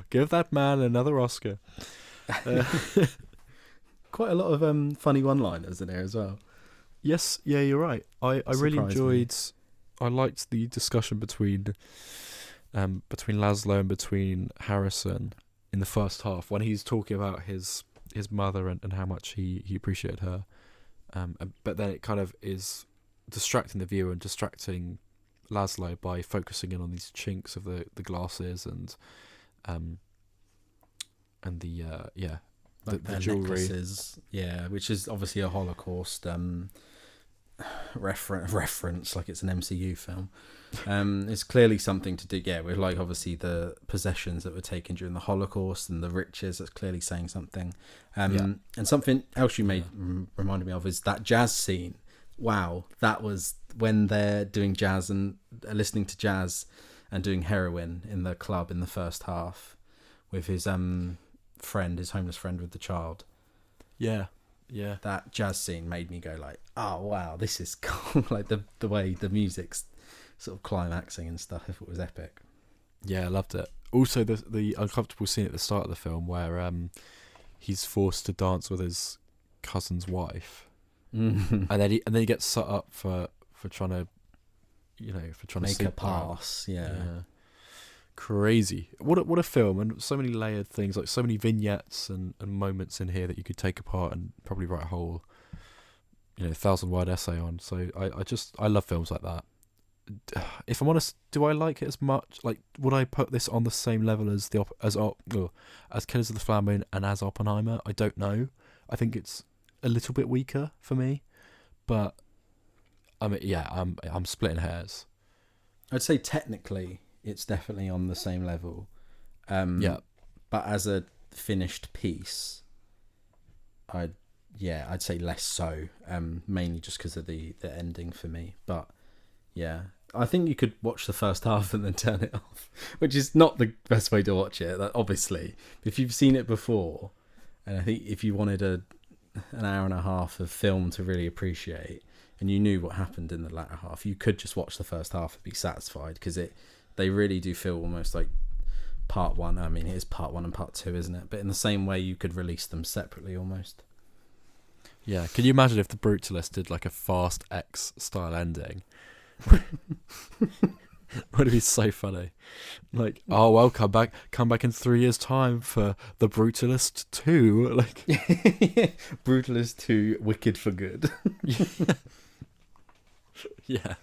Give that man another Oscar. Quite a lot of funny one-liners in here as well. Yes, yeah, you're right. I really enjoyed... I liked the discussion between Laszlo and between Harrison in the first half when he's talking about his mother and how much he appreciated her. But then it kind of is distracting the viewer and distracting Laszlo by focusing in on these chinks of the glasses and the jewelry, necklaces, which is obviously a Holocaust reference, like it's an MCU film. It's clearly something to do, with like obviously the possessions that were taken during the Holocaust and the riches. That's clearly saying something. And something else you reminded me of is that jazz scene. Wow, that was when they're doing jazz and listening to jazz and doing heroin in the club in the first half with his friend, his homeless friend with the child. Yeah. That jazz scene made me go like, oh wow, this is cool. Like the way the music's sort of climaxing and stuff. If it was epic. Yeah, I loved it. Also, the uncomfortable scene at the start of the film where he's forced to dance with his cousin's wife, and then he gets set up for trying to, make a pass. Yeah. Crazy. What a film, and so many layered things, like so many vignettes and moments in here that you could take apart and probably write a whole 1,000-word essay on. So I love films like that. If I'm honest, do I like it as much? Like, would I put this on the same level as as Killers of the Flower Moon and as Oppenheimer? I don't know. I think it's a little bit weaker for me, but I mean, I'm splitting hairs. I'd say technically it's definitely on the same level. But as a finished piece, I'd say less so. Mainly just because of the ending for me. But yeah, I think you could watch the first half and then turn it off, which is not the best way to watch it, obviously. If you've seen it before, and I think if you wanted an hour and a half of film to really appreciate, and you knew what happened in the latter half, you could just watch the first half and be satisfied, because they really do feel almost like part one. I mean, it is part one and part two, isn't it? But in the same way, you could release them separately almost. Yeah, can you imagine if the Brutalist did like a Fast X style ending? Would be so funny. Like, oh well, come back in 3 years' time for the Brutalist 2. Like, Brutalist 2, Wicked for Good. yeah,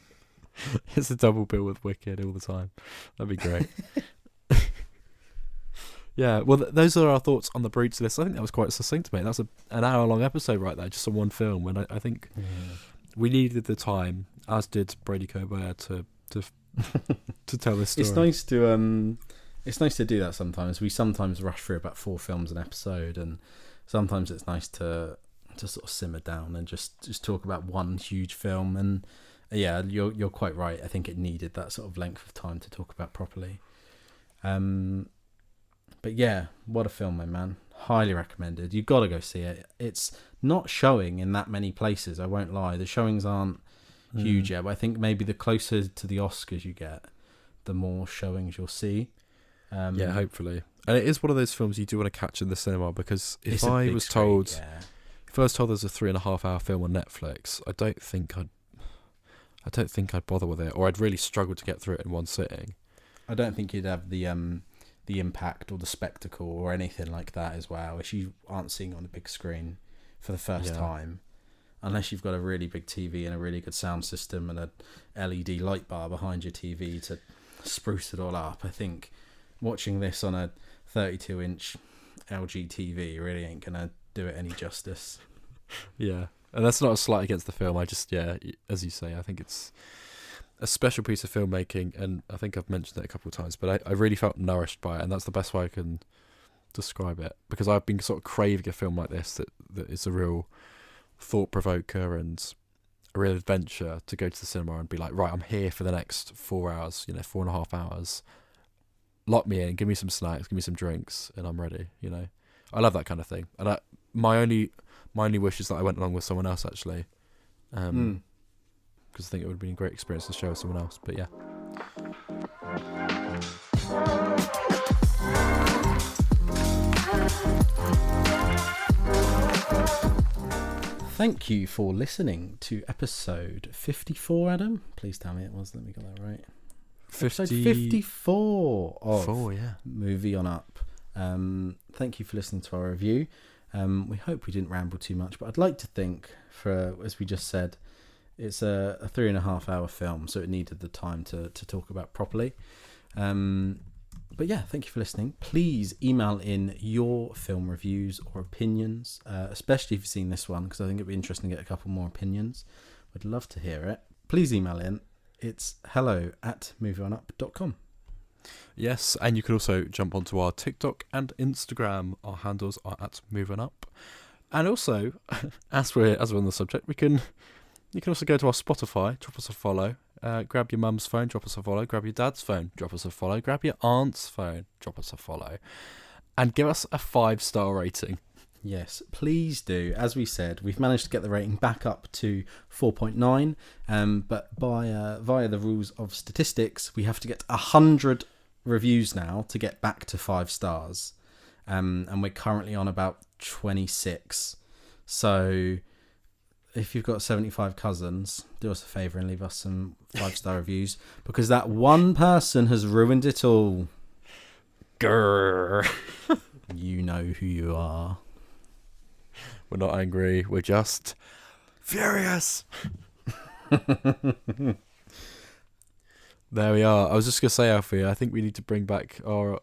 it's a double bill with Wicked all the time. That'd be great. Yeah, well, those are our thoughts on the Brutalist. I think that was quite succinct, mate. That's an hour-long episode right there, just on one film. And I think we needed the time, as did Brady Corbet, to tell this story. It's nice to do that sometimes. We sometimes rush through about 4 films an episode, and sometimes it's nice to sort of simmer down and just talk about one huge film. And yeah, you're quite right. I think it needed that sort of length of time to talk about properly. But yeah, what a film, my man. Highly recommended. You've got to go see it. It's not showing in that many places, I won't lie. The showings aren't huge yet, but I think maybe the closer to the Oscars you get, the more showings you'll see. Yeah, hopefully. And it is one of those films you do want to catch in the cinema, because if I was told there's a 3.5 hour film on Netflix, I don't think I'd bother with it, or I'd really struggle to get through it in one sitting. I don't think you'd have the impact or the spectacle or anything like that as well if you aren't seeing it on a big screen for the first time. Unless you've got a really big TV and a really good sound system and a LED light bar behind your TV to spruce it all up. I think watching this on a 32-inch LG TV really ain't going to do it any justice. Yeah, and that's not a slight against the film. I just, as you say, I think it's a special piece of filmmaking, and I think I've mentioned it a couple of times, but I really felt nourished by it, and that's the best way I can describe it, because I've been sort of craving a film like this that is a real thought provoker and a real adventure to go to the cinema and be like, right, I'm here for the next 4 hours, 4.5 hours. Lock me in, give me some snacks, give me some drinks, and I'm ready. I love that kind of thing. And my only wish is that I went along with someone else, actually, because I think it would have been a great experience to show with someone else. But yeah. Thank you for listening to episode 54, Adam. Please tell me it was. Let me get that right. Episode 54 of Movie On Up. Thank you for listening to our review. We hope we didn't ramble too much, but I'd like to think, as we just said, it's a 3.5 hour film, so it needed the time to talk about properly. But yeah, thank you for listening. Please email in your film reviews or opinions, especially if you've seen this one, because I think it'd be interesting to get a couple more opinions. I'd love to hear it. Please email in. It's hello@movieonup.com. Yes, and you can also jump onto our TikTok and Instagram. Our handles are @moveonup. And also, as we're on the subject, you can also go to our Spotify, drop us a follow. Grab your mum's phone, drop us a follow. Grab your dad's phone, drop us a follow. Grab your aunt's phone, drop us a follow. And give us a 5-star rating. Yes, please do. As we said, we've managed to get the rating back up to 4.9. But via the rules of statistics, we have to get 100 reviews now to get back to 5 stars. And we're currently on about 26. So if you've got 75 cousins, do us a favour and leave us some 5-star reviews, because that one person has ruined it all. Grrr. You know who you are. We're not angry, we're just furious. There we are. I was just going to say, Alfie, I think we need to bring back our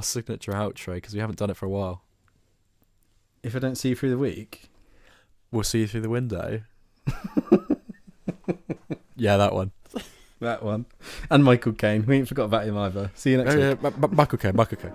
signature outro, because we haven't done it for a while. If I don't see you through the week, we'll see you through the window. Yeah, that one. That one. And Michael Caine. We ain't forgot about him either. See you next week. Michael Caine.